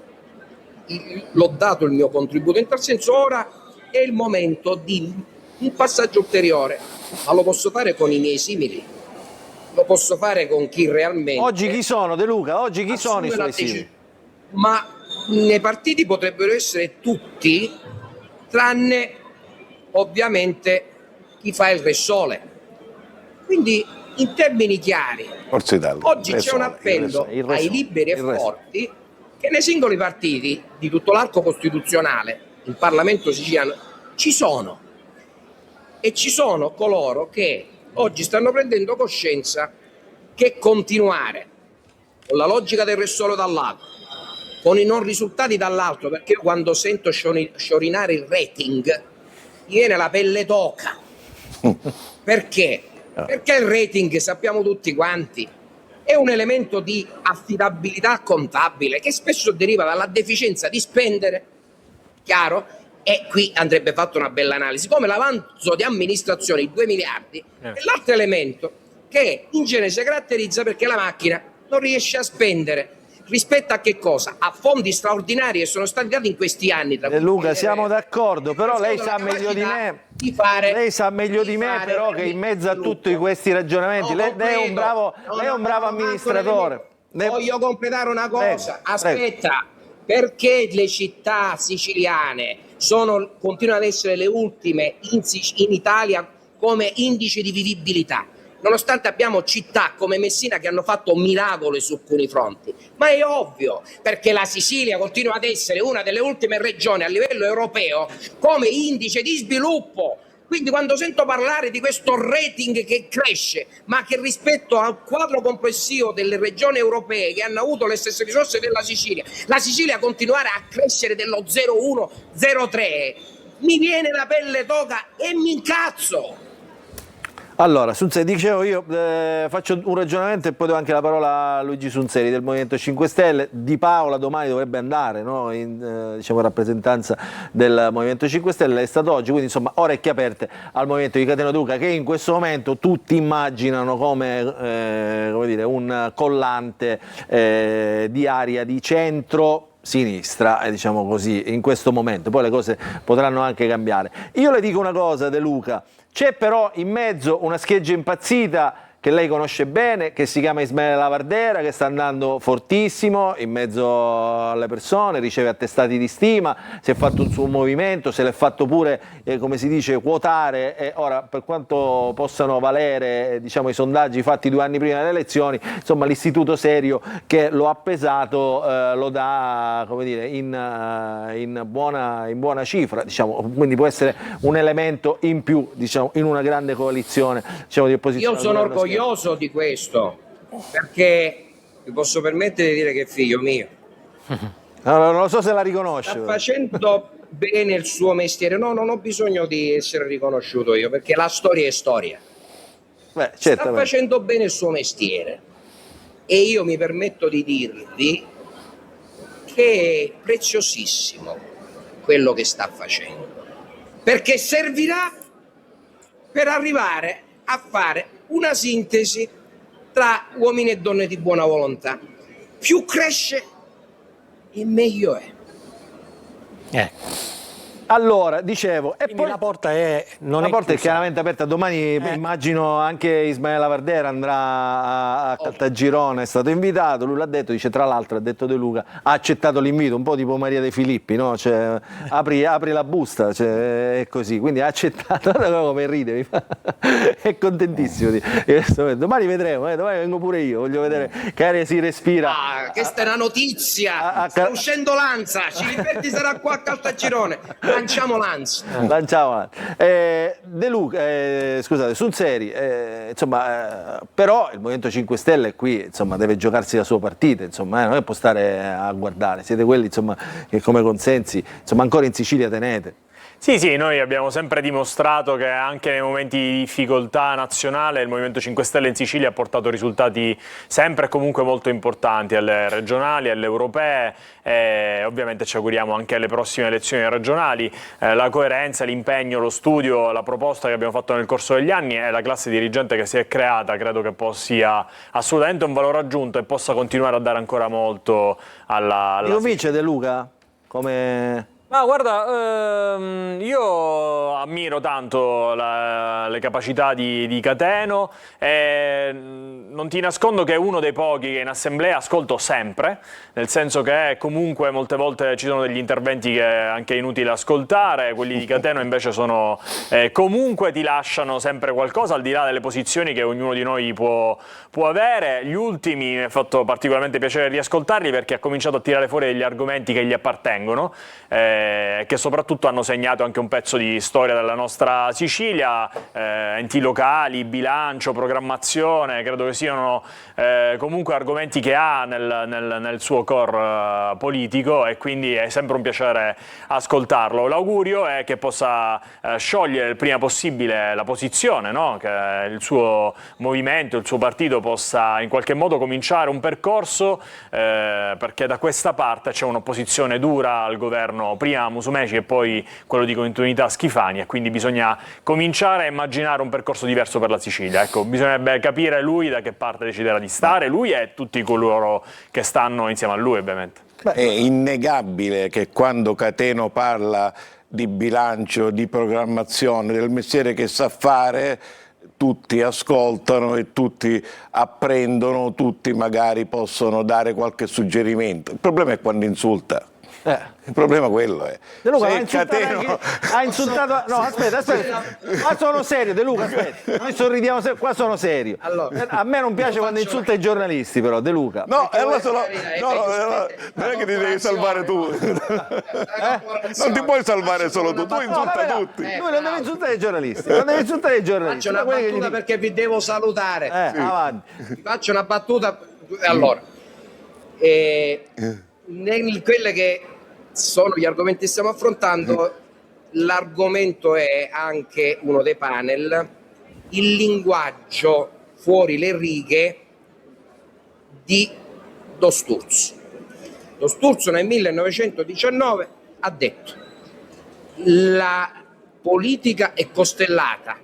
l'ho dato il mio contributo in tal senso, ora è il momento di un passaggio ulteriore, ma lo posso fare con i miei simili, lo posso fare con chi realmente... Oggi chi sono, De Luca? Oggi chi sono i suoi simili? Ma nei partiti potrebbero essere tutti, tranne ovviamente chi fa il Re Sole. Quindi, in termini chiari, oggi c'è un appello ai liberi e forti che nei singoli partiti di tutto l'arco costituzionale, il Parlamento siciliano, ci sono. E ci sono coloro che oggi stanno prendendo coscienza che continuare con la logica del Re Sole da un lato, con i non risultati dall'altro, perché io quando sento sciorinare il rating mi viene la pelle d'oca. Perché? Perché il rating, sappiamo tutti quanti, è un elemento di affidabilità contabile che spesso deriva dalla deficienza di spendere, chiaro? E qui andrebbe fatta una bella analisi, come l'avanzo di amministrazione di 2 miliardi è l'altro elemento che in genere si caratterizza perché la macchina non riesce a spendere. Rispetto a che cosa? A fondi straordinari che sono stati dati in questi anni. De Luca, siamo d'accordo, però lei sa meglio di me. Lei sa meglio di me però che in mezzo a tutti questi ragionamenti lei è un bravo amministratore. Voglio completare una cosa. Aspetta, perché le città siciliane continuano ad essere le ultime in Italia come indice di vivibilità? Nonostante abbiamo città come Messina che hanno fatto miracoli su alcuni fronti, ma è ovvio, perché la Sicilia continua ad essere una delle ultime regioni a livello europeo come indice di sviluppo Quindi quando sento parlare di questo rating che cresce, ma che rispetto al quadro complessivo delle regioni europee che hanno avuto le stesse risorse della Sicilia, la Sicilia continuare a crescere dello 0,1, 0,3, mi viene la pelle d'oca e mi incazzo. Allora, Sunzeri, dicevo io, faccio un ragionamento e poi do anche la parola a Luigi Sunzeri del Movimento 5 Stelle. Di Paola domani dovrebbe andare, no? In diciamo, rappresentanza del Movimento 5 Stelle, è stato oggi, quindi insomma orecchie aperte al Movimento di Catena Duca, che in questo momento tutti immaginano come dire, un collante di area di centro-sinistra, diciamo così, in questo momento. Poi le cose potranno anche cambiare. Io le dico una cosa, De Luca. C'è però in mezzo una scheggia impazzita che lei conosce bene, che si chiama Ismaele Lavardera, che sta andando fortissimo in mezzo alle persone, riceve attestati di stima, si è fatto un suo movimento, se l'è fatto pure, come si dice, quotare, e ora per quanto possano valere diciamo, i sondaggi fatti 2 anni prima delle elezioni, insomma l'istituto serio che lo ha pesato lo dà, come dire, in buona cifra, diciamo, quindi può essere un elemento in più, diciamo, in una grande coalizione, diciamo, di opposizione. Io sono orgoglioso di questo, perché mi posso permettere di dire che è figlio mio. Allora, non lo so se la riconosce. Sta facendo bene il suo mestiere. No, non ho bisogno di essere riconosciuto io, perché la storia è storia. Beh, sta facendo bene il suo mestiere. E io mi permetto di dirvi che è preziosissimo quello che sta facendo, perché servirà per arrivare a fare una sintesi tra uomini e donne di buona volontà. Più cresce e meglio è. Allora, dicevo, e poi la porta è chiaramente aperta. Domani immagino anche Ismaele Lavardera andrà a Caltagirone, è stato invitato, lui l'ha detto, dice, tra l'altro, ha detto De Luca, ha accettato l'invito, un po' tipo Maria De Filippi, no? Cioè, apri la busta, cioè, è così, quindi ha accettato, come ride, è contentissimo. Domani vedremo, domani vengo pure io, voglio vedere che aria si respira. Questa è una notizia, sta uscendo Lanza, Ciliberti sarà qua a Caltagirone. Lanciamo Lanza. De Luca, scusate, Sunzeri, insomma, però il Movimento 5 Stelle qui, insomma, deve giocarsi la sua partita, insomma, non è può stare a guardare, siete quelli, insomma, che come consensi, insomma, ancora in Sicilia tenete. Sì, noi abbiamo sempre dimostrato che anche nei momenti di difficoltà nazionale il Movimento 5 Stelle in Sicilia ha portato risultati sempre e comunque molto importanti alle regionali, alle europee, e ovviamente ci auguriamo anche alle prossime elezioni regionali. La coerenza, l'impegno, lo studio, la proposta che abbiamo fatto nel corso degli anni e la classe dirigente che si è creata credo che sia assolutamente un valore aggiunto e possa continuare a dare ancora molto alla Mi convince De Luca? Come... Ma guarda, io ammiro tanto le capacità di Cateno e non ti nascondo che è uno dei pochi che in assemblea ascolto sempre, nel senso che comunque molte volte ci sono degli interventi che è anche inutile ascoltare, quelli di Cateno invece sono comunque ti lasciano sempre qualcosa al di là delle posizioni che ognuno di noi può avere. Gli ultimi mi ha fatto particolarmente piacere riascoltarli perché ha cominciato a tirare fuori degli argomenti che gli appartengono, che soprattutto hanno segnato anche un pezzo di storia della nostra Sicilia, enti locali, bilancio, programmazione, credo che siano comunque argomenti che ha nel suo core politico e quindi è sempre un piacere ascoltarlo. L'augurio è che possa sciogliere il prima possibile la posizione, no? Che il suo movimento, il suo partito possa in qualche modo cominciare un percorso perché da questa parte c'è un'opposizione dura al governo, prima Musumeci e poi quello di continuità Schifani, e quindi bisogna cominciare a immaginare un percorso diverso per la Sicilia. Ecco, bisognerebbe capire lui da che parte deciderà di stare, lui e tutti coloro che stanno insieme a lui ovviamente. È innegabile che quando Cateno parla di bilancio, di programmazione, del mestiere che sa fare, tutti ascoltano e tutti apprendono, tutti magari possono dare qualche suggerimento. Il problema è quando insulta. Il problema quello è. De Luca Cateno... ha insultato. No, aspetta. Qua sono serio, De Luca, aspetta. Noi sorridiamo, qua sono serio. Allora, a me non piace quando insulta i giornalisti, però, De Luca. No, allora non è che ti devi salvare tu. Non ti puoi salvare solo tu insulta tutti. Lui non deve insultare i giornalisti. Non deve insultare i giornalisti. Faccio una battuta perché vi devo salutare. Avanti. Vi faccio una battuta. Allora, quelle che sono gli argomenti che stiamo affrontando, l'argomento è anche uno dei panel, il linguaggio fuori le righe di Lo Sturzo. Lo Sturzo nel 1919 ha detto: la politica è costellata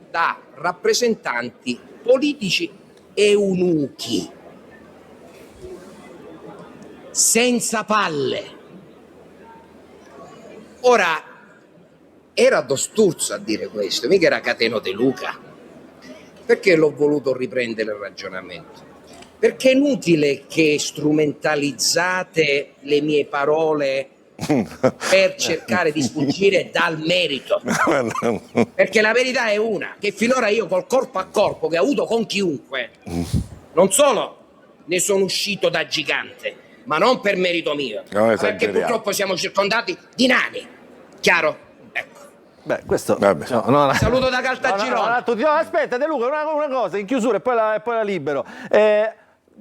da rappresentanti politici eunuchi, senza palle. Ora, era Lo Sturzo a dire questo, mica era Cateno De Luca. Perché l'ho voluto riprendere il ragionamento? Perché è inutile che strumentalizzate le mie parole per cercare di sfuggire dal merito. Perché la verità è una, che finora io col corpo a corpo che ho avuto con chiunque, non solo ne sono uscito da gigante, ma non per merito mio, perché purtroppo siamo circondati di nani. Chiaro? Ecco. Beh, questo saluto da Caltagirone. No, aspetta, De Luca, una cosa in chiusura e poi la libero.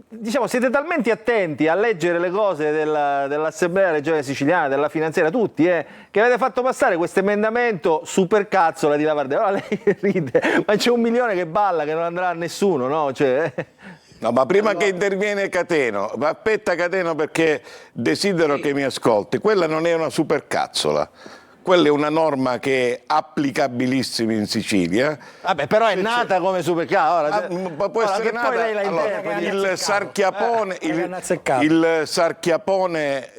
Diciamo, siete talmente attenti a leggere le cose dell'Assemblea regionale siciliana, della finanziaria, tutti, che avete fatto passare questo emendamento supercazzola di Lavardera. Allora, lei ride, ma c'è 1 milione che balla, che non andrà a nessuno, no? No, ma prima che interviene Cateno, aspetta Cateno, perché desidero che mi ascolti. Quella non è una supercazzola. Quella è una norma che è applicabilissima in Sicilia. Vabbè, però è nata come supercazzola. Ma può essere nata. Poi lei la il Sarchiapone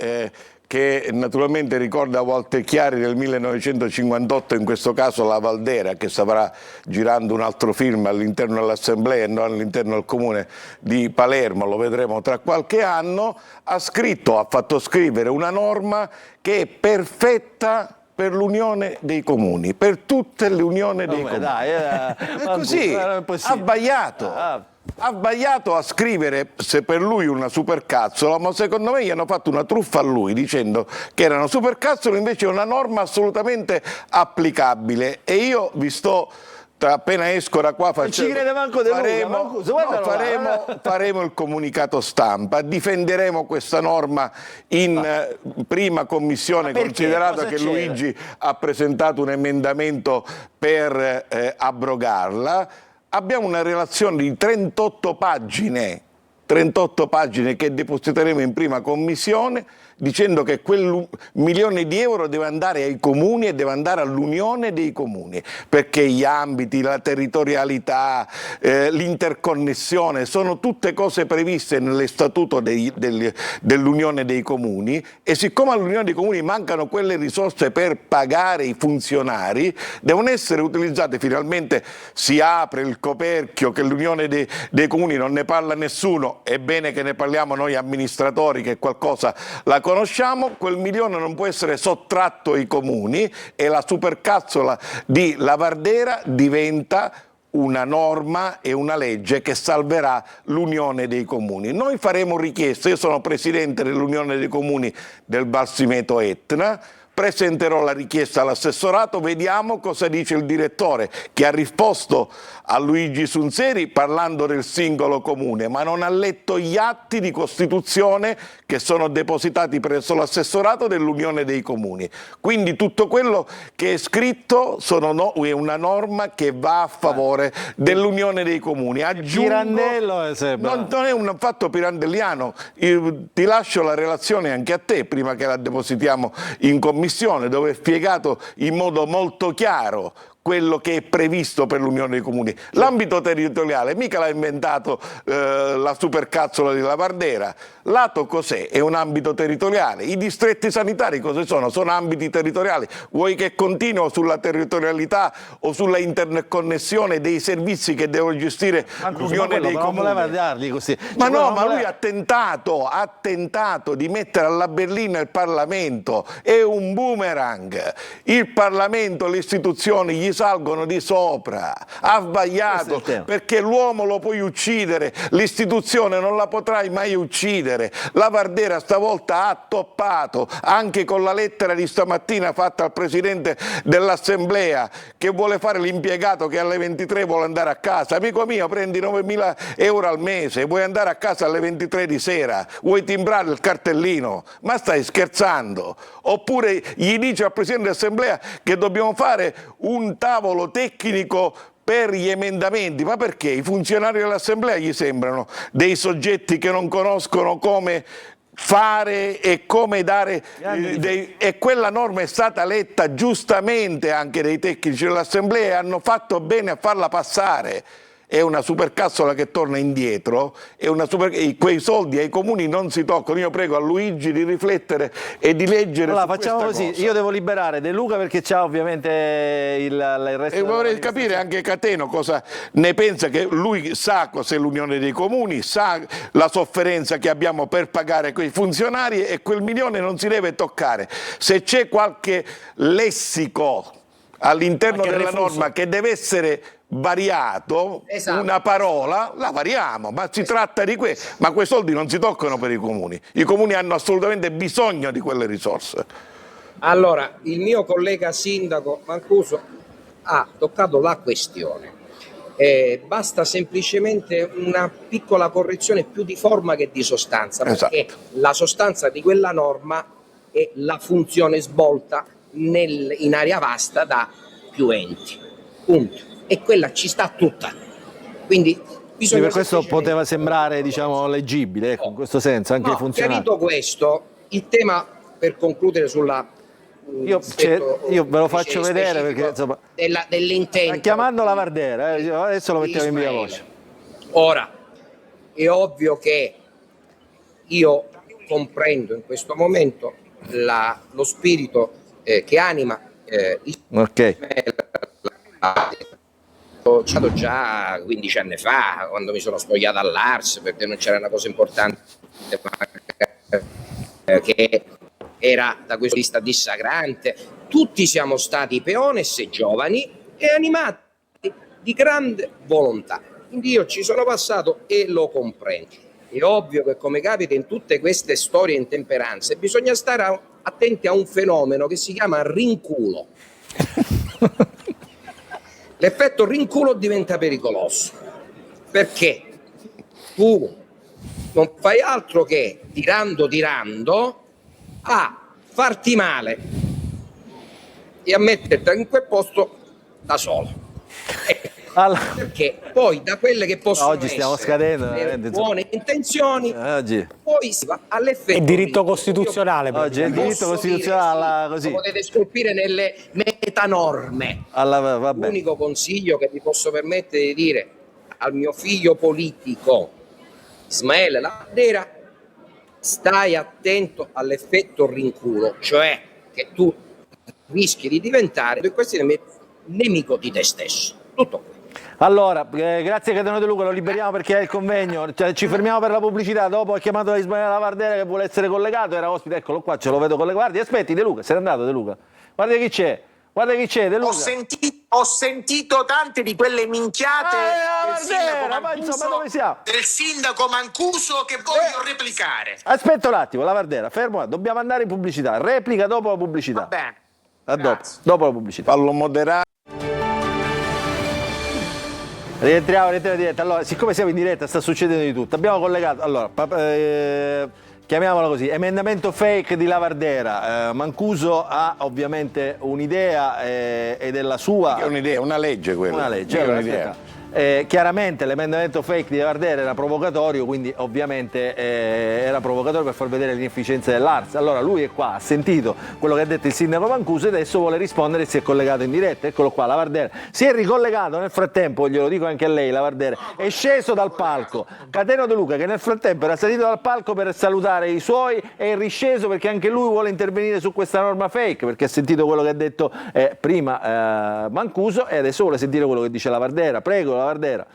che naturalmente ricorda Walter Chiari del 1958, in questo caso la Valdera, che starà girando un altro film all'interno dell'Assemblea e non all'interno del comune di Palermo, lo vedremo tra qualche anno, ha fatto scrivere una norma che è perfetta per l'unione dei comuni, per tutte le unioni dei comuni. È così, ha sbagliato. Ha sbagliato a scrivere, se per lui una supercazzola, ma secondo me gli hanno fatto una truffa a lui dicendo che era una supercazzola, invece è una norma assolutamente applicabile. E io vi sto, appena esco da qua, faremo il comunicato stampa, difenderemo questa norma in prima commissione, considerato che Luigi ha presentato un emendamento per abrogarla. Abbiamo una relazione di 38 pagine che depositeremo in prima commissione, dicendo che quel milione di euro deve andare ai comuni e deve andare all'unione dei comuni, perché gli ambiti, la territorialità, l'interconnessione sono tutte cose previste nelle statuto dell'unione dei comuni, e siccome all'unione dei comuni mancano quelle risorse per pagare i funzionari, devono essere utilizzate. Finalmente si apre il coperchio che l'unione dei comuni non ne parla nessuno, è bene che ne parliamo noi amministratori che qualcosa la conosciamo. Quel milione non può essere sottratto ai comuni e la supercazzola di Lavardera diventa una norma e una legge che salverà l'unione dei comuni. Noi faremo richiesta, io sono presidente dell'unione dei comuni del Balsimeto Etna, presenterò la richiesta all'assessorato, vediamo cosa dice il direttore, che ha risposto a Luigi Sunseri parlando del singolo comune, ma non ha letto gli atti di costituzione che sono depositati presso l'assessorato dell'Unione dei Comuni. Quindi tutto quello che è scritto è una norma che va a favore dell'Unione dei Comuni. Pirandello sembra. Non è un fatto pirandelliano, ti lascio la relazione anche a te prima che la depositiamo in commissione, dove è spiegato in modo molto chiaro quello che è previsto per l'Unione dei Comuni. L'ambito territoriale mica l'ha inventato la supercazzola di Lavardera. L'ATO cos'è? È un ambito territoriale. I distretti sanitari cosa sono? Sono ambiti territoriali. Vuoi che continuo sulla territorialità o sulla interconnessione dei servizi che devo gestire l'Unione dei Comuni? Ma no, ma lui ha tentato di mettere alla berlina il Parlamento. È un boomerang. Il Parlamento, le istituzioni gli salgono di sopra. Ha sbagliato, perché l'uomo lo puoi uccidere, l'istituzione non la potrai mai uccidere. Lavardera stavolta ha toppato, anche con la lettera di stamattina fatta al Presidente dell'Assemblea, che vuole fare l'impiegato che alle 23 vuole andare a casa. Amico mio, prendi 9.000 euro al mese, vuoi andare a casa alle 23 di sera, vuoi timbrare il cartellino, ma stai scherzando? Oppure gli dice al Presidente dell'Assemblea che dobbiamo fare un tavolo tecnico per gli emendamenti, ma perché? I funzionari dell'Assemblea gli sembrano dei soggetti che non conoscono come fare e come dare e quella norma è stata letta giustamente anche dai tecnici dell'Assemblea e hanno fatto bene a farla passare. È una supercazzola che torna indietro, quei soldi ai comuni non si toccano. Io prego a Luigi di riflettere e di leggere. Allora facciamo così, io devo liberare De Luca perché c'ha ovviamente il resto. E vorrei capire anche Cateno cosa ne pensa, che lui sa cos'è l'Unione dei Comuni, sa la sofferenza che abbiamo per pagare quei funzionari e quel milione non si deve toccare. Se c'è qualche lessico all'interno della norma che deve essere variato, una parola, la variamo, ma si tratta di questo. Ma quei soldi non si toccano per i comuni hanno assolutamente bisogno di quelle risorse. Allora, il mio collega sindaco Mancuso ha toccato la questione. Basta semplicemente una piccola correzione più di forma che di sostanza, perché la sostanza di quella norma è la funzione svolta in area vasta da più enti, punto. E quella ci sta tutta, quindi bisogna per questo poteva sembrare, diciamo, leggibile, ecco, in questo senso anche i funzionari. Chiarito questo, il tema, per concludere sulla io ve lo faccio vedere perché insomma dell'intento, sta chiamando Lavardera, adesso lo mettiamo in viva voce. Ora è ovvio che io comprendo in questo momento lo spirito che anima Ho citato già 15 anni fa, quando mi sono spogliato all'Ars, perché non c'era una cosa importante che era da questo vista dissacrante. Tutti siamo stati peones giovani e animati di grande volontà. Quindi io ci sono passato e lo comprendo. È ovvio che, come capita in tutte queste storie e intemperanze, bisogna stare attenti a un fenomeno che si chiama rinculo. L'effetto rinculo diventa pericoloso, perché tu non fai altro che, tirando, a farti male e a metterti in quel posto da solo. Perché poi da quelle che possono oggi stiamo scadendo, le buone intenzioni, poi si va all'effetto. È diritto costituzionale. Oggi è il diritto costituzionale, così. Lo potete scolpire nelle metanorme. L'unico consiglio che mi posso permettere di dire al mio figlio politico Ismaele Lavardera: stai attento all'effetto rinculo, cioè che tu rischi di diventare in questi nemico di te stesso. Tutto qui. Allora, grazie Cateno De Luca, lo liberiamo perché è il convegno, ci fermiamo per la pubblicità. Dopo ha chiamato Ismaele Lavardera che vuole essere collegato, era ospite, eccolo qua, ce lo vedo con le guardie. Aspetti De Luca, se n'è andato De Luca, guarda chi c'è De Luca. Ho sentito tante di quelle minchiate del sindaco Mancuso che voglio replicare. Aspetta un attimo, Lavardera, fermo, dobbiamo andare in pubblicità, replica dopo la pubblicità. Va bene. Dopo la pubblicità. Fallo moderare. Rientriamo in diretta. Allora, siccome siamo in diretta sta succedendo di tutto, abbiamo collegato, allora, chiamiamola così, emendamento fake di Lavardera. Mancuso ha ovviamente un'idea ed è la sua. È un'idea, una legge quella. Una legge, allora, chiaramente l'emendamento fake di Lavardera era provocatorio, quindi ovviamente era provocatorio per far vedere l'inefficienza dell'ARS. Allora lui è qua, ha sentito quello che ha detto il sindaco Mancuso e adesso vuole rispondere e si è collegato in diretta. Eccolo qua, Lavardera si è ricollegato nel frattempo, glielo dico anche a lei, Lavardera è sceso dal palco. Cateno De Luca, che nel frattempo era salito dal palco per salutare i suoi, è risceso perché anche lui vuole intervenire su questa norma fake, perché ha sentito quello che ha detto prima Mancuso e adesso vuole sentire quello che dice Lavardera. Prego, Lavardera.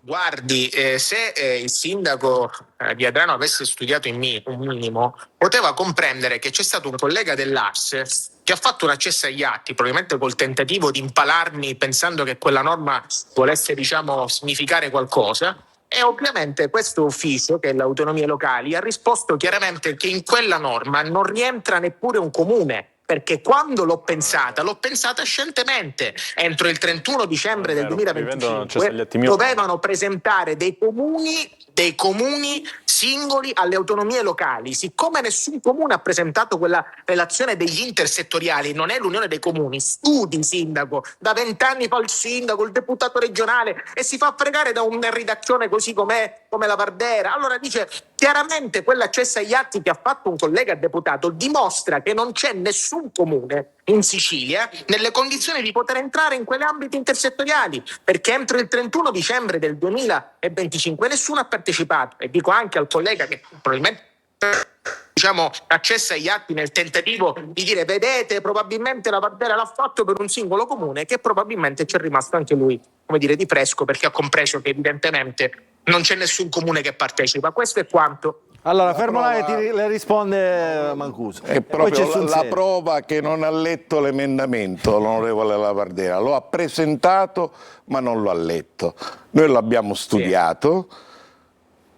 Guardi, se il sindaco di Adrano avesse studiato un minimo, poteva comprendere che c'è stato un collega dell'ARS che ha fatto un accesso agli atti, probabilmente col tentativo di impalarmi pensando che quella norma volesse, diciamo, significare qualcosa. E ovviamente questo ufficio, che è l'autonomie locali, ha risposto chiaramente che in quella norma non rientra neppure un comune, perché quando l'ho pensata scientemente. Entro il 31 dicembre del 2025 dovevano presentare dei comuni singoli alle autonomie locali. Siccome nessun comune ha presentato quella relazione degli intersettoriali, non è l'unione dei comuni, studi sindaco, da 20 anni fa il sindaco, il deputato regionale, e si fa fregare da una redazione così come Lavardera. Allora dice chiaramente quell'accesso agli atti che ha fatto un collega deputato dimostra che non c'è nessun comune in Sicilia nelle condizioni di poter entrare in quegli ambiti intersettoriali, perché entro il 31 dicembre del 2025 nessuno ha partecipato. E dico anche al collega che probabilmente, diciamo, accessa agli atti nel tentativo di dire vedete, probabilmente Lavardera l'ha fatto per un singolo comune, che probabilmente c'è rimasto anche lui, come dire, di fresco, perché ha compreso che evidentemente non c'è nessun comune che partecipa. Questo è quanto. Allora, fermo là e le risponde Mancuso. È proprio la prova che non ha letto l'emendamento, l'onorevole Lavardera. Lo ha presentato, ma non lo ha letto. Noi l'abbiamo studiato.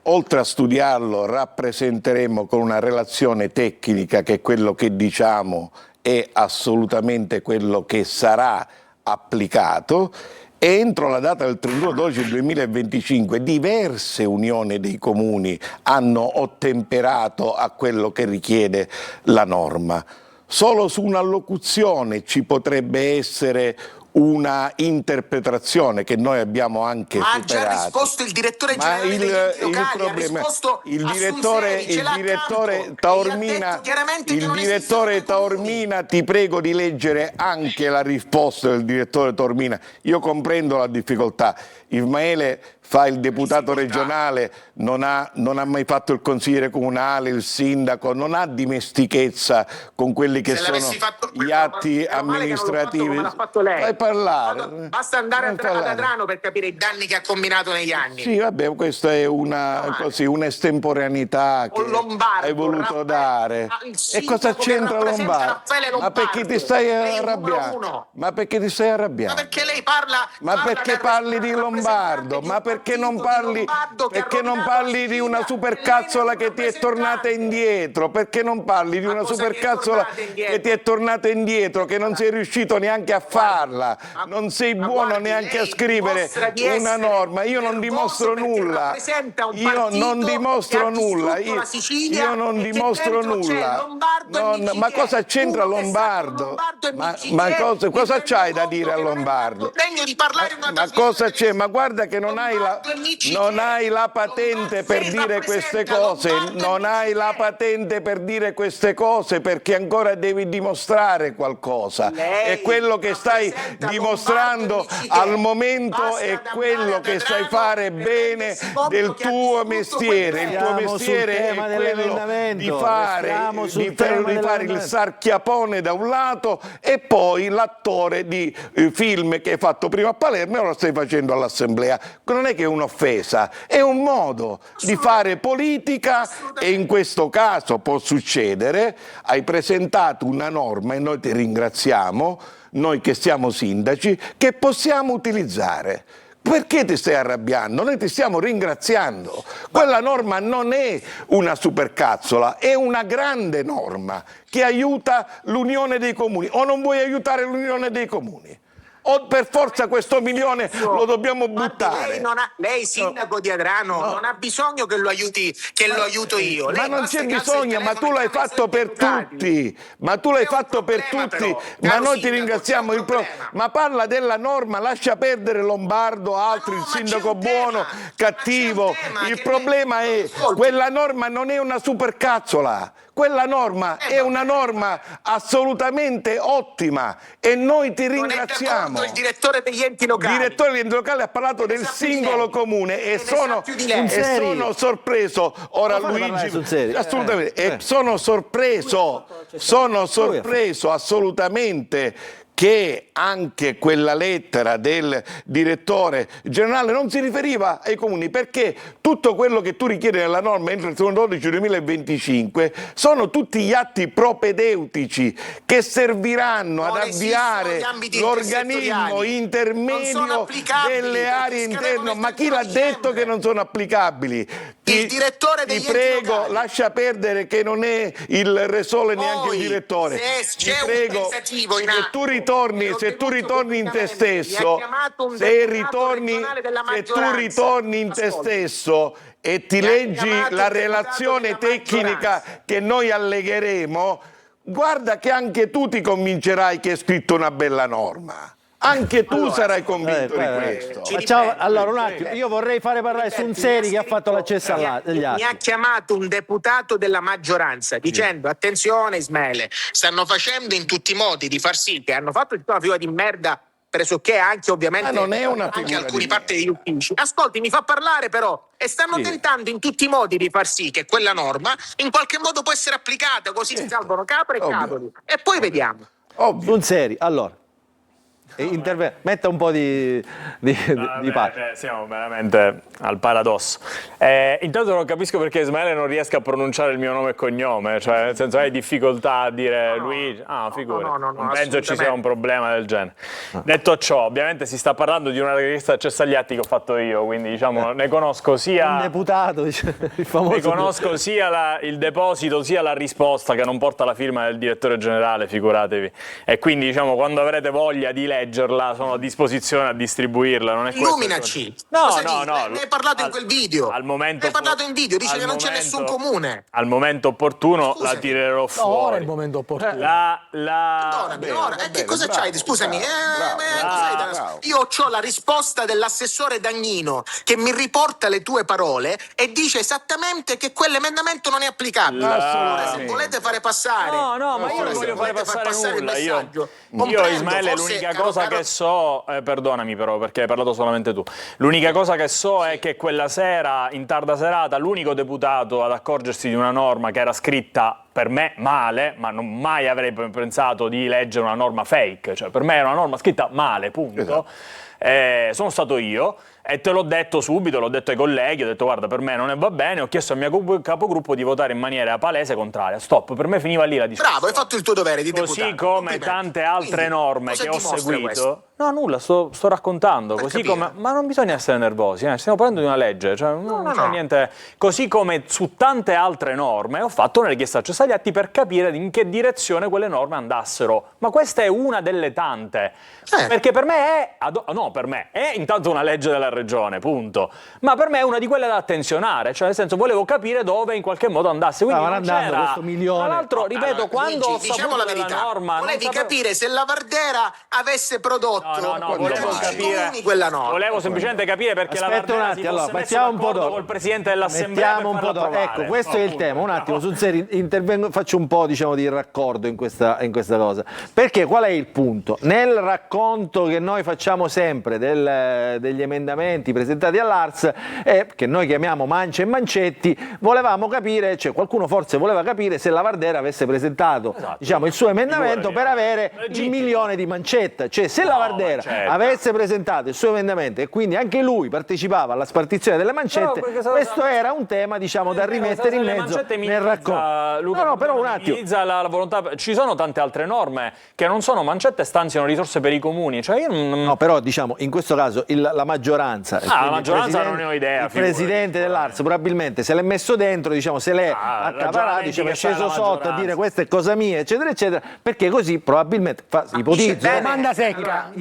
Oltre a studiarlo, rappresenteremo con una relazione tecnica che quello che diciamo è assolutamente quello che sarà applicato. Entro la data del 31/12/2025 diverse unioni dei comuni hanno ottemperato a quello che richiede la norma. Solo su una locuzione ci potrebbe essere una interpretazione che noi abbiamo anche superato. Ha già risposto il direttore generale degli enti locali, ha risposto il direttore Taormina, ti prego di leggere anche la risposta del direttore Taormina. Io comprendo la difficoltà. Ismaele fa il deputato regionale, non ha mai fatto il consigliere comunale, il sindaco, non ha dimestichezza con quelli che sono gli atti amministrativi. Fai parlare. Basta andare ad Adrano per capire i danni che ha combinato negli anni. Sì, vabbè, questa è un'estemporaneità che hai voluto dare. E cosa c'entra Lombardo? Ma perché ti stai arrabbiando? Ma perché ti stai arrabbiando? Ma perché lei parla? Ma perché parli di Lombardo? Ma perché non parli di una supercazzola che ti è tornata indietro? Perché non parli di una supercazzola che ti è tornata indietro, che non sei riuscito neanche a farla? Non sei buono neanche a scrivere una norma. Io non dimostro nulla. Io non dimostro nulla. Ma cosa c'entra Lombardo? Ma cosa c'hai da dire a Lombardo? Ma cosa c'è? Ma guarda che non hai la patente per dire queste cose. Non hai la patente per dire queste cose perché ancora devi dimostrare qualcosa. E quello che stai dimostrando al momento è quello che sai fare bene del tuo mestiere. Il tuo mestiere è quello di fare il sarchiapone da un lato e poi l'attore di film che hai fatto prima a Palermo e ora stai facendo all'Assemblea. Non è che è un'offesa, è un modo di fare politica e in questo caso può succedere. Hai presentato una norma e noi ti ringraziamo, noi che siamo sindaci, che possiamo utilizzare. Perché ti stai arrabbiando? Noi ti stiamo ringraziando. Quella norma non è una supercazzola, è una grande norma che aiuta l'unione dei comuni. O non vuoi aiutare l'unione dei comuni? O per forza questo milione lo dobbiamo buttare? Lei sindaco di Adrano, non ha bisogno che lo aiuti, che lo aiuto io. Ma Lei non basta c'è che alza il bisogno, ma telefono tu e l'hai chiama i fatto per deputati. tutti. Ma tu l'hai È un fatto per problema, tutti. però, Ma caro noi ti sindaco, ringraziamo. c'è un problema. Ma parla della norma, lascia perdere Lombardo, altri, il sindaco buono, cattivo. Il problema è quella norma non è una supercazzola. Quella norma è una norma assolutamente ottima e noi ti ringraziamo. Il direttore degli enti locali. Il direttore degli enti locali ha parlato del singolo comune e sono sorpreso. Ora Luigi, assolutamente, sono sorpreso assolutamente che anche quella lettera del direttore generale non si riferiva ai comuni, perché tutto quello che tu richiedi nella norma entro il 12/2025 sono tutti gli atti propedeutici che serviranno ad avviare l'organismo intermedio delle aree interne. Ma chi l'ha detto che non sono applicabili? Il direttore degli enti locali. Ti prego, lascia perdere che non è il re sole neanche il direttore. Ti prego, se tu ritorni in te stesso, e ti leggi la relazione tecnica che noi allegheremo, guarda che anche tu ti convincerai che è scritta una bella norma. Anche tu sarai convinto di questo. Allora, un attimo, io vorrei fare parlare Sunseri che ha fatto l'accesso agli atti. Mi ha chiamato un deputato della maggioranza dicendo: attenzione Ismaele, stanno facendo in tutti i modi di far sì che hanno fatto tutta una figura di merda pressoché anche ovviamente non è una anche alcuni parte degli uffici. Ascolti, mi fa parlare però, e stanno tentando in tutti i modi di far sì che quella norma in qualche modo può essere applicata, così si salvano capre e cavoli. E poi vediamo. Sunseri, allora. Metta un po' di pace. Siamo veramente al paradosso. Intanto non capisco perché Ismaele non riesca a pronunciare il mio nome e cognome, cioè nel senso hai difficoltà a dire Luigi. Figurati. Non penso ci sia un problema del genere. Detto ciò, ovviamente si sta parlando di una richiesta di accesso agli atti che ho fatto io, quindi diciamo ne conosco sia un deputato, il famoso. Ne conosco sia il deposito sia la risposta, che non porta la firma del direttore generale, figuratevi. E quindi diciamo quando avrete voglia di leggerla sono a disposizione a distribuirla. Non è Illuminaci. No. Ne hai parlato in quel video. Al momento ne hai parlato in video, dice che non c'è nessun comune. Al momento opportuno la tirerò fuori. Ora è il momento opportuno. Che cosa c'hai? Scusami. Io ho la risposta dell'assessore Dagnino che mi riporta le tue parole e dice esattamente che quell'emendamento non è applicabile. Allora, se volete fare passare. Ma io non voglio fare passare nulla. Io Ismaele, l'unica cosa che so, perdonami però perché hai parlato solamente tu, l'unica cosa che so è che quella sera, in tarda serata, l'unico deputato ad accorgersi di una norma che era scritta per me male, ma non mai avrei pensato di leggere una norma fake, cioè per me era una norma scritta male, punto. Sono stato io e te l'ho detto subito, l'ho detto ai colleghi, ho detto guarda per me non va bene, ho chiesto al mio capogruppo di votare in maniera palese contraria, stop, per me finiva lì la discussione. Bravo, hai fatto il tuo dovere di deputato. Così come tante altre Quindi, norme che ho seguito. Questo? No, nulla, sto raccontando, così come, ma non bisogna essere nervosi, stiamo parlando di una legge, cioè non c'è niente. Così come su tante altre norme ho fatto una richiesta di accesso agli atti per capire in che direzione quelle norme andassero, ma questa è una delle tante, perché per me è intanto una legge della regione, punto, ma per me è una di quelle da attenzionare, cioè nel senso volevo capire dove in qualche modo andasse, quindi non c'era questo milione. Tra l'altro, ripeto, quando ho diciamo saputo la della verità, norma volevi capire se la Vardera avesse prodotto volevo capire quella norma. Volevo semplicemente capire perché la Vardera si fosse messo d'accordo col presidente dell'Assemblea per farla approvare. Ecco, questo è il tema. Un attimo, Sunseri, intervengo, faccio un po' di raccordo in questa cosa. Perché qual è il punto? Nel racconto che noi facciamo sempre degli emendamenti presentati all'Ars, che noi chiamiamo mance e mancetti, volevamo capire, cioè qualcuno forse voleva capire se la Vardera avesse presentato il suo emendamento per avere il milione di mancetta, cioè se la Vardera avesse presentato il suo emendamento e quindi anche lui partecipava alla spartizione delle mancette, questo era un tema da rimettere in mezzo nel racconto. No, però un attimo. La volontà. Ci sono tante altre norme che non sono mancette e stanziano risorse per i comuni. Cioè io non... No, però diciamo, in questo caso la maggioranza... la maggioranza non ne ho idea. Il presidente dell'Arts probabilmente se l'è messo dentro, diciamo, se l'è accaparato, diciamo, è sceso sotto a dire questa è cosa mia, eccetera, eccetera, perché così probabilmente, ipotizzo... Domanda secca.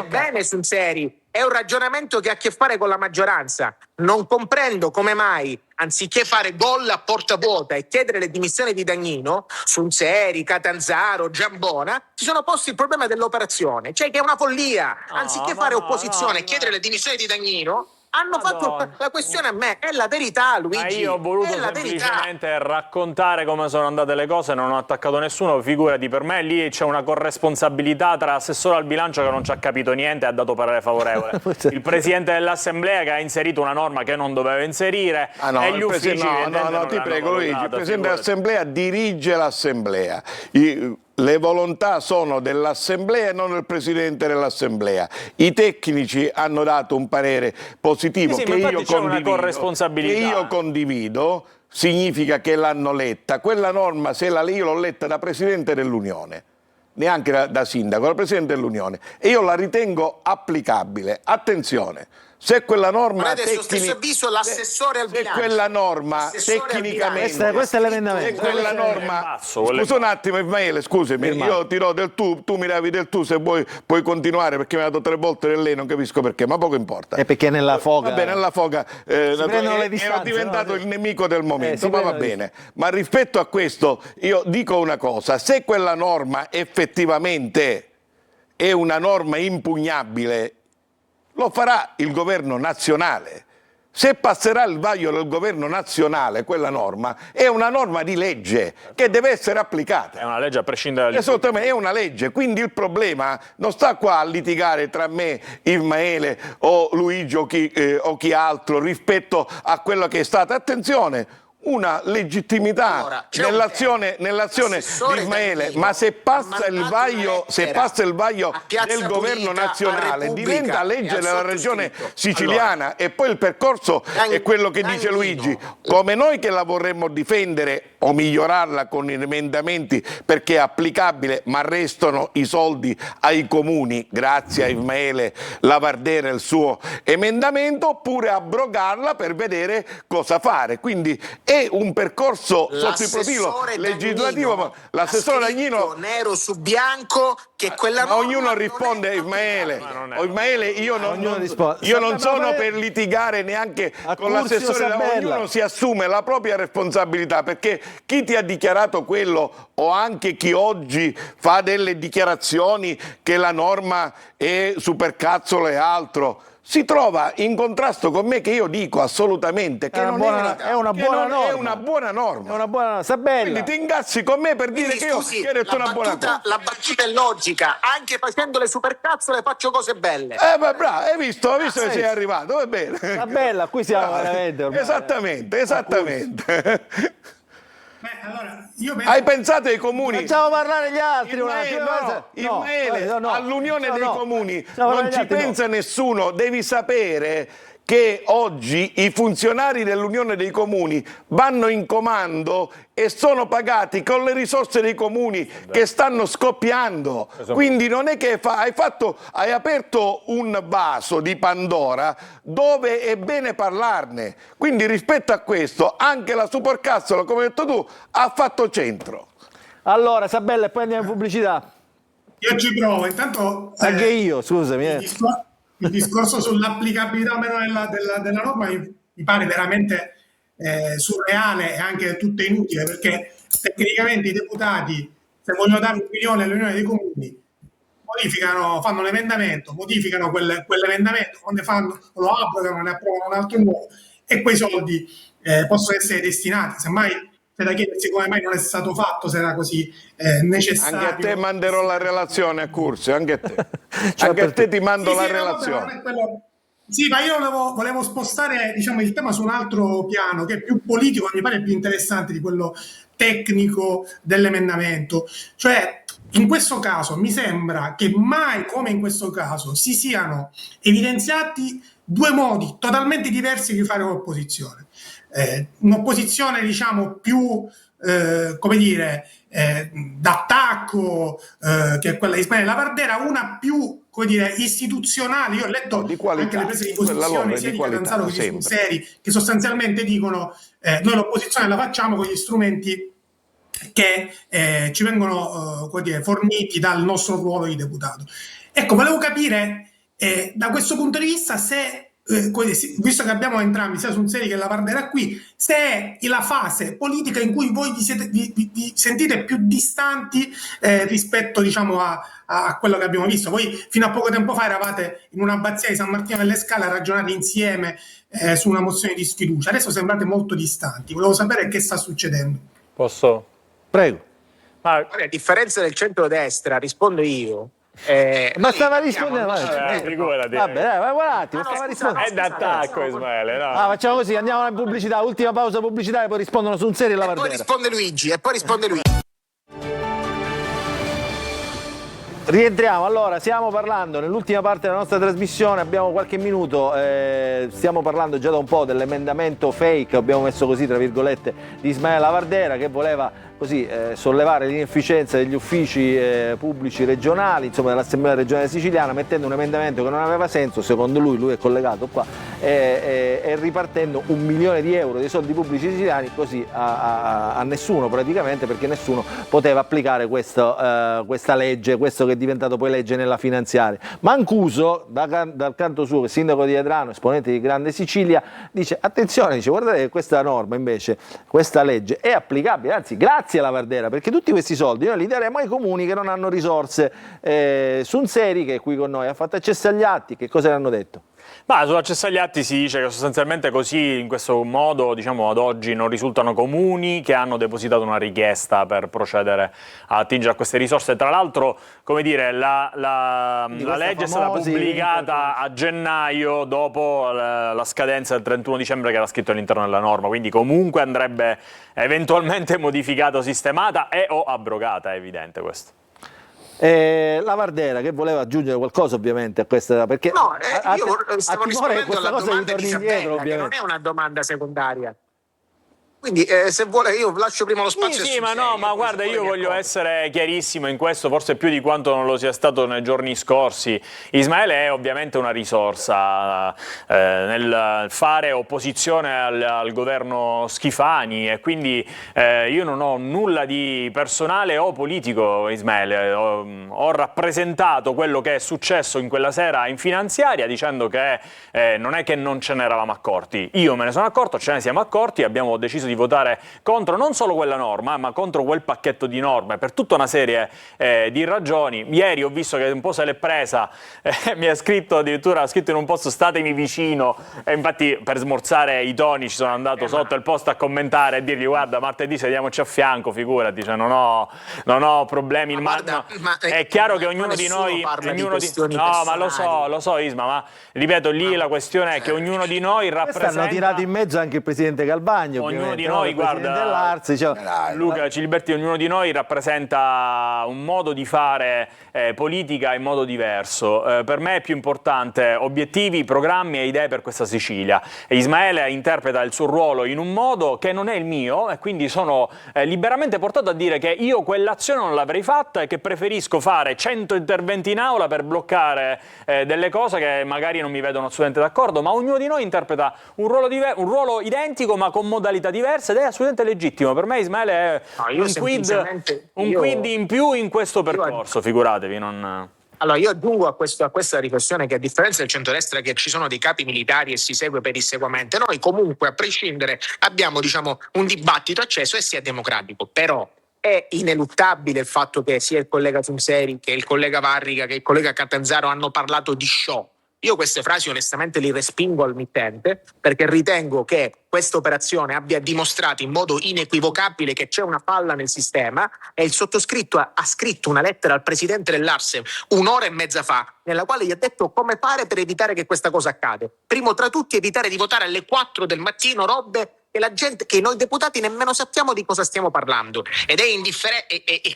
Bene sul seri. È un ragionamento che ha a che fare con la maggioranza. Non comprendo come mai, anziché fare gol a porta vuota e chiedere le dimissioni di Dagnino, Sunseri, Catanzaro, Giambona, si sono posti il problema dell'operazione, cioè che è una follia. Anziché fare opposizione e chiedere le dimissioni di Dagnino, hanno fatto la questione a me. È la verità, Luigi. Ma io ho voluto semplicemente raccontare come sono andate le cose, non ho attaccato nessuno, figurati, per me lì c'è una corresponsabilità tra assessore al bilancio che non ci ha capito niente e ha dato parere favorevole, il presidente dell'assemblea che ha inserito una norma che non doveva inserire, e gli uffici ti prego Luigi, il presidente dell'assemblea dirige l'assemblea. Le volontà sono dell'Assemblea e non del Presidente dell'Assemblea. I tecnici hanno dato un parere positivo che io condivido, significa che l'hanno letta. Quella norma, io l'ho letta da Presidente dell'Unione, neanche da Sindaco, da Presidente dell'Unione, e io la ritengo applicabile. Attenzione! Se quella norma l'assessore al bilancio. Se quella norma tecnicamente, questo è l'emendamento. Se quella norma, scusa un attimo Ismaele, scusami, io ti do del tu mi davi del tu, se vuoi puoi continuare perché mi ha dato 3 volte del lei, non capisco perché, ma poco importa. È perché nella foga. Va bene, nella foga ero diventato il nemico del momento, ma va bene. Ma rispetto a questo io dico una cosa, se quella norma effettivamente è una norma impugnabile, lo farà il governo nazionale. Se passerà il vaglio del governo nazionale quella norma, è una norma di legge che deve essere applicata. È una legge a prescindere Assolutamente, è una legge, quindi il problema non sta qua a litigare tra me, Ismaele o Luigi o chi altro rispetto a quello che è stata. Attenzione, una legittimità nell'azione di Ismaele, ma se passa il vaglio del governo nazionale diventa legge della regione siciliana, e poi il percorso è quello che dice Luigi, come noi che la vorremmo difendere o migliorarla con i emendamenti perché è applicabile, ma restano i soldi ai comuni grazie a Ismaele Lavardera e il suo emendamento, oppure abrogarla per vedere cosa fare. Quindi è un percorso sotto il profilo legislativo, ma l'assessore Dagnino nero su bianco che quella ma ognuno risponde a Ismaele. Io non sono per litigare neanche con l'assessore, ognuno si assume la propria responsabilità, perché chi ti ha dichiarato quello o anche chi oggi fa delle dichiarazioni che la norma è supercazzola e altro si trova in contrasto con me, che io dico assolutamente che è una buona norma. Sabella. Quindi ti ingazzi con me per dire che io ho detto una buona cosa. La battuta è logica, anche facendo le supercazzole faccio cose belle. Bravo, hai visto che sei arrivato, va bene. Sabella, qui siamo veramente ormai. Esattamente. Allora, io penso... Hai pensato ai comuni? Facciamo parlare gli altri. All'unione dei comuni non ci pensa nessuno. Devi sapere che oggi i funzionari dell'Unione dei Comuni vanno in comando e sono pagati con le risorse dei comuni che stanno scoppiando. Quindi non è che hai aperto un vaso di Pandora dove è bene parlarne. Quindi rispetto a questo anche la supercazzola, come hai detto tu, ha fatto centro. Allora Sabella, e poi andiamo in pubblicità. Io ci provo, intanto... Anche io, scusami. Il discorso sull'applicabilità o meno della norma mi pare veramente surreale e anche tutto inutile, perché tecnicamente i deputati, se vogliono dare un'opinione all'Unione dei Comuni, fanno un emendamento, modificano quell'emendamento, lo abrogano, ne approvano un altro nuovo, e quei soldi possono essere destinati. Semmai c'è da chiedersi come mai non è stato fatto, se era così necessario. Anche a te manderò la relazione a Curzio, anche a te. Anche a te ti mando la relazione. Sì, ma io volevo spostare, diciamo, il tema su un altro piano che è più politico, mi pare più interessante di quello tecnico dell'emendamento. Cioè, In questo caso mi sembra che mai come in questo caso si siano evidenziati due modi totalmente diversi di fare opposizione. Un'opposizione, diciamo, più come dire, d'attacco, che è quella di Ismaele Lavardera, una più, come dire, istituzionale. Io ho letto anche le prese di posizione sia di Catanzaro che di Sunseri, che sostanzialmente dicono noi l'opposizione la facciamo con gli strumenti che ci vengono forniti dal nostro ruolo di deputato. Ecco, volevo capire da questo punto di vista se, visto che abbiamo entrambi, sia Sunseri che Lavardera qui, se è la fase politica in cui voi vi sentite più distanti rispetto, diciamo, a quello che abbiamo visto. Voi fino a poco tempo fa eravate in un'abbazia di San Martino delle Scale a ragionare insieme su una mozione di sfiducia, adesso sembrate molto distanti. Volevo sapere che sta succedendo. Posso? Prego. Ma a differenza del centrodestra, rispondo io. Ma stava rispondendo, figurati. Vabbè, vai un attimo, stava rispondendo. È d'attacco, Ismaele. No. Facciamo così, andiamo alla pubblicità, ultima pausa pubblicitaria, poi rispondono Sunseri e Lavardera. Poi risponde Luigi. Rientriamo, allora stiamo parlando nell'ultima parte della nostra trasmissione, abbiamo qualche minuto, stiamo parlando già da un po' dell'emendamento fake, abbiamo messo così tra virgolette, di Ismaele Lavardera, che voleva così sollevare l'inefficienza degli uffici pubblici regionali, insomma dell'Assemblea regionale siciliana, mettendo un emendamento che non aveva senso, secondo lui è collegato qua, e ripartendo 1 milione di euro dei soldi pubblici siciliani così a nessuno praticamente, perché nessuno poteva applicare questa legge, questo che è diventato poi legge nella finanziaria. Mancuso, dal canto suo, che è sindaco di Adrano, esponente di Grande Sicilia, dice attenzione, dice guardate che questa norma invece, questa legge è applicabile, anzi grazie a Lavardera, perché tutti questi soldi noi li daremo ai comuni che non hanno risorse. Sunseri, che è qui con noi, ha fatto accesso agli atti, che cosa le hanno detto? Ma sull'accesso agli atti si dice che sostanzialmente così, in questo modo, diciamo ad oggi non risultano comuni che hanno depositato una richiesta per procedere a attingere a queste risorse. Tra l'altro, come dire, la legge è stata pubblicata a gennaio dopo la scadenza del 31 dicembre che era scritto all'interno della norma, quindi comunque andrebbe eventualmente modificata o sistemata o abrogata, è evidente questo. Lavardera, che voleva aggiungere qualcosa ovviamente a questa, perché no, io stavo rispondendo alla domanda di Isabella, che non è una domanda secondaria. Quindi se vuole io lascio prima lo spazio. Sì, ma no, ma guarda, io voglio essere chiarissimo in questo, forse più di quanto non lo sia stato nei giorni scorsi. Ismaele è ovviamente una risorsa nel fare opposizione al governo Schifani, e quindi io non ho nulla di personale o politico, Ismaele. Ho rappresentato quello che è successo in quella sera in finanziaria, dicendo che non è che non ce ne eravamo accorti. Io me ne sono accorto, ce ne siamo accorti, abbiamo deciso di votare contro non solo quella norma, ma contro quel pacchetto di norme per tutta una serie di ragioni. Ieri ho visto che un po' se l'è presa, mi ha scritto addirittura, ha scritto in un post statemi vicino, e infatti per smorzare i toni ci sono andato sotto il post a commentare e dirgli guarda martedì sediamoci a fianco, figurati, cioè non ho problemi. È chiaro che ognuno di noi no, ma lo so Isma, ma ripeto, lì la questione è che ognuno di noi rappresenta. Hanno tirato in mezzo anche il presidente Calvagno, ognuno di noi, guarda, Luca Ciliberti, ognuno di noi rappresenta un modo di fare politica in modo diverso. Per me è più importante obiettivi, programmi e idee per questa Sicilia. E Ismaele interpreta il suo ruolo in un modo che non è il mio, e quindi sono liberamente portato a dire che io quell'azione non l'avrei fatta e che preferisco fare 100 interventi in aula per bloccare delle cose che magari non mi vedono assolutamente d'accordo, ma ognuno di noi interpreta un ruolo identico ma con modalità diverse, ed è assolutamente legittimo. Per me Ismaele è un quid in più in questo percorso, figuratevi. Allora io aggiungo a questa riflessione che a differenza del centrodestra, che ci sono dei capi militari e si segue pedissequamente, noi comunque a prescindere abbiamo un dibattito acceso e sia democratico, però è ineluttabile il fatto che sia il collega Sunseri, che il collega Varrica, che il collega Catanzaro hanno parlato di show. Io queste frasi onestamente li respingo al mittente, perché ritengo che questa operazione abbia dimostrato in modo inequivocabile che c'è una falla nel sistema, e il sottoscritto ha scritto una lettera al presidente dell'Arcem 1 ora e mezza fa, nella quale gli ha detto come fare per evitare che questa cosa accade. Primo tra tutti evitare di votare alle 4 del mattino robe che la gente, che noi deputati nemmeno sappiamo di cosa stiamo parlando, ed è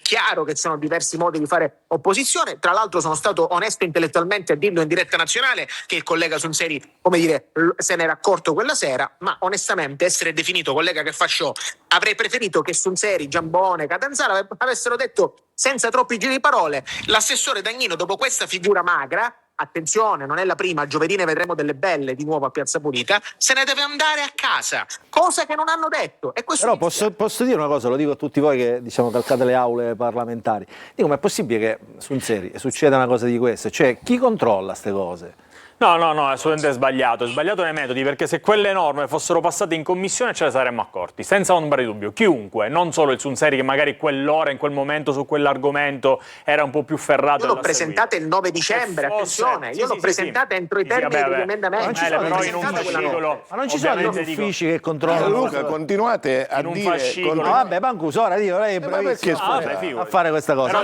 chiaro che ci sono diversi modi di fare opposizione. Tra l'altro sono stato onesto intellettualmente a dirlo in diretta nazionale che il collega Sunseri, come dire, se n'era accorto quella sera, ma onestamente essere definito collega che fa show, avrei preferito che Sunseri, Giambone, Catanzaro avessero detto senza troppi giri di parole: l'assessore Dagnino, dopo questa figura magra, attenzione, non è la prima, giovedì ne vedremo delle belle di nuovo a Piazza Pulita, se ne deve andare a casa, cosa che non hanno detto. E questo però posso dire una cosa, lo dico a tutti voi che diciamo calcate le aule parlamentari, dico, ma è possibile che Sunseri succeda una cosa di queste? Cioè, chi controlla queste cose? No, è assolutamente sbagliato nei metodi, perché se quelle norme fossero passate in commissione ce ne saremmo accorti, senza ombra di dubbio. Chiunque, non solo il Sunseri che magari quell'ora, in quel momento, su quell'argomento era un po' più ferrato. Io l'ho presentata il 9 dicembre, attenzione, io l'ho presentata entro i termini degli emendamenti. Però in un fascicolo, ma non ci sono gli uffici che controllano. Luca, continuate a dire... No, vabbè, Mancuso, ora dico, lei è bravissimo a fare questa cosa.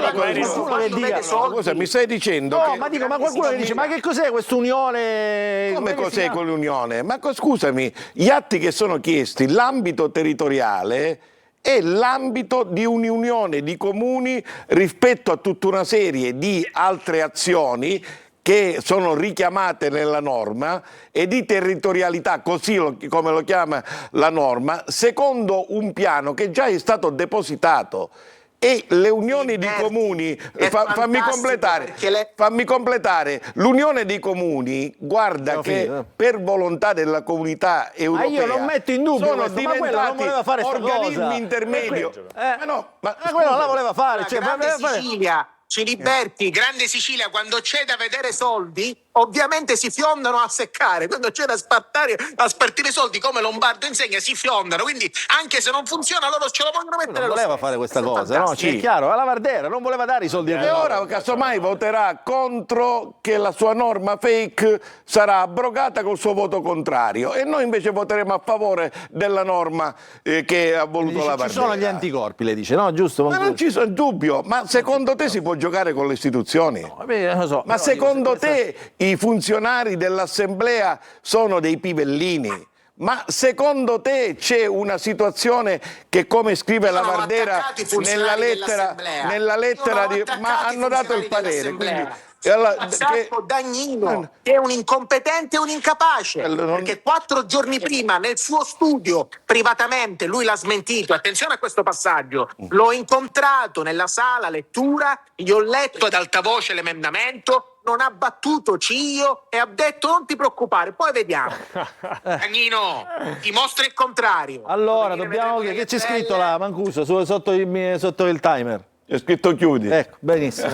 Scusa, mi stai dicendo no, che... ma dico, ma qualcuno che dice, ma che cos'è questa unione? Come cos'è quell'unione? Ma scusami, gli atti che sono chiesti, l'ambito territoriale è l'ambito di un'unione di comuni rispetto a tutta una serie di altre azioni che sono richiamate nella norma e di territorialità, così come lo chiama la norma, secondo un piano che già è stato depositato. E le unioni di comuni, fammi completare, l'unione dei comuni, guarda che per volontà della comunità europea, ma io non metto in dubbio sono questo, diventati organismi intermedi. Ma quello non la voleva fare. Cioè, Sicilia, Ciliberti, Grande Sicilia, quando c'è da vedere soldi, ovviamente si fiondano a seccare, quando c'è da spartire soldi, come Lombardo insegna, si fiondano, quindi anche se non funziona loro ce lo vogliono mettere. Non voleva fare questa cosa, no? È chiaro, la Lavardera non voleva dare i soldi a e ora casomai voterà contro che la sua norma fake sarà abrogata col suo voto contrario, e noi invece voteremo a favore della norma che ha voluto Lavardera. Ci sono gli anticorpi, le dice, no? Giusto? Ma non ci sono dubbio, ma secondo te si può giocare con le istituzioni? No, non so, ma secondo te i funzionari dell'Assemblea sono dei pivellini? Ma secondo te c'è una situazione che, come scrive Lavardera nella lettera ma hanno dato il parere, quindi Dagnino, che è un incompetente e un incapace, perché 4 giorni prima nel suo studio privatamente lui l'ha smentito. Attenzione a questo passaggio: l'ho incontrato nella sala lettura, gli ho letto ad alta voce l'emendamento, non ha battuto ciglio e ha detto non ti preoccupare, poi vediamo. Dagnino, dimostra il contrario. Allora, dobbiamo che c'è scritto là, Mancuso, sotto il timer? È scritto chiudi. Ecco, benissimo.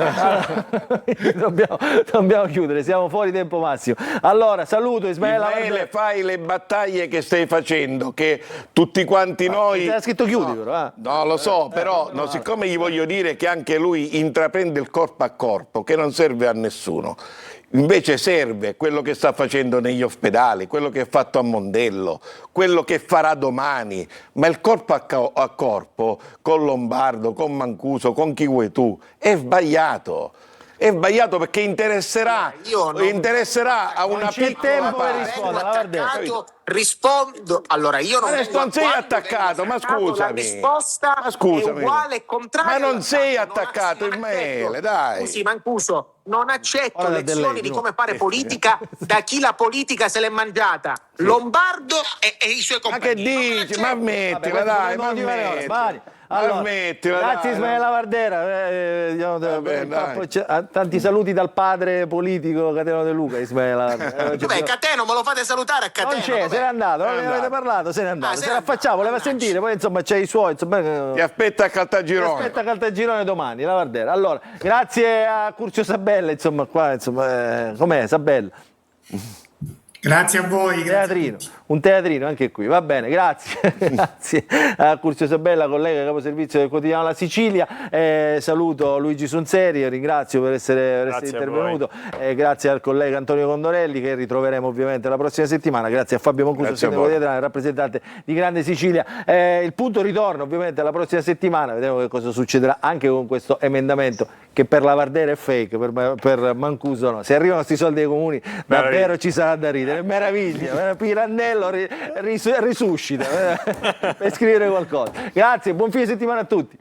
Dobbiamo chiudere, siamo fuori tempo massimo. Allora, saluto Ismaele, fai le battaglie che stai facendo, che tutti quanti noi... Ha scritto chiudi, però. No, lo so, però siccome gli voglio dire che anche lui intraprende il corpo a corpo, che non serve a nessuno. Invece serve quello che sta facendo negli ospedali, quello che ha fatto a Mondello, quello che farà domani, ma il corpo a corpo con Lombardo, con Mancuso, con chi vuoi tu, è sbagliato. È sbagliato perché interesserà a una piccola parte. Rispondo, allora io non sei attaccato, ma scusami. La risposta è uguale e contraria. Ma non sei attaccato, Ismaele, dai. Scusi, Mancuso, non accetto lezioni di come fare politica da chi la politica se l'è mangiata. Lombardo e i suoi compagni. Ma che dici? Ma ammettila, dai, ma ammettila. Allora, grazie Ismaele Lavardera, tanti saluti dal padre politico Cateno De Luca. Ismaele Cateno, me lo fate salutare a Cateno? Non c'è, se n'è andato, non ne avete parlato, se n'è andato, se la facciamo, voleva sentire, poi insomma c'è i suoi, insomma, ti aspetta a Caltagirone domani, Lavardera. Allora, grazie a Curcio Sabella, insomma qua, insomma, com'è Sabella? Grazie a voi. Un teatrino anche qui, va bene, grazie. Grazie a Curcio Sabella, collega caposervizio del quotidiano La Sicilia. Saluto Luigi Sunseri, ringrazio per essere intervenuto. Grazie al collega Antonio Condorelli, che ritroveremo ovviamente la prossima settimana. Grazie a Fabio Mancuso, sindaco di Adrano, rappresentante di Grande Sicilia. Il punto ritorno ovviamente la prossima settimana, vedremo che cosa succederà anche con questo emendamento che per Lavardera è fake, per Mancuso no. Se arrivano questi soldi ai comuni davvero ci sarà da ridere. meraviglia, Pirandello risuscita per scrivere qualcosa. Grazie, buon fine settimana a tutti.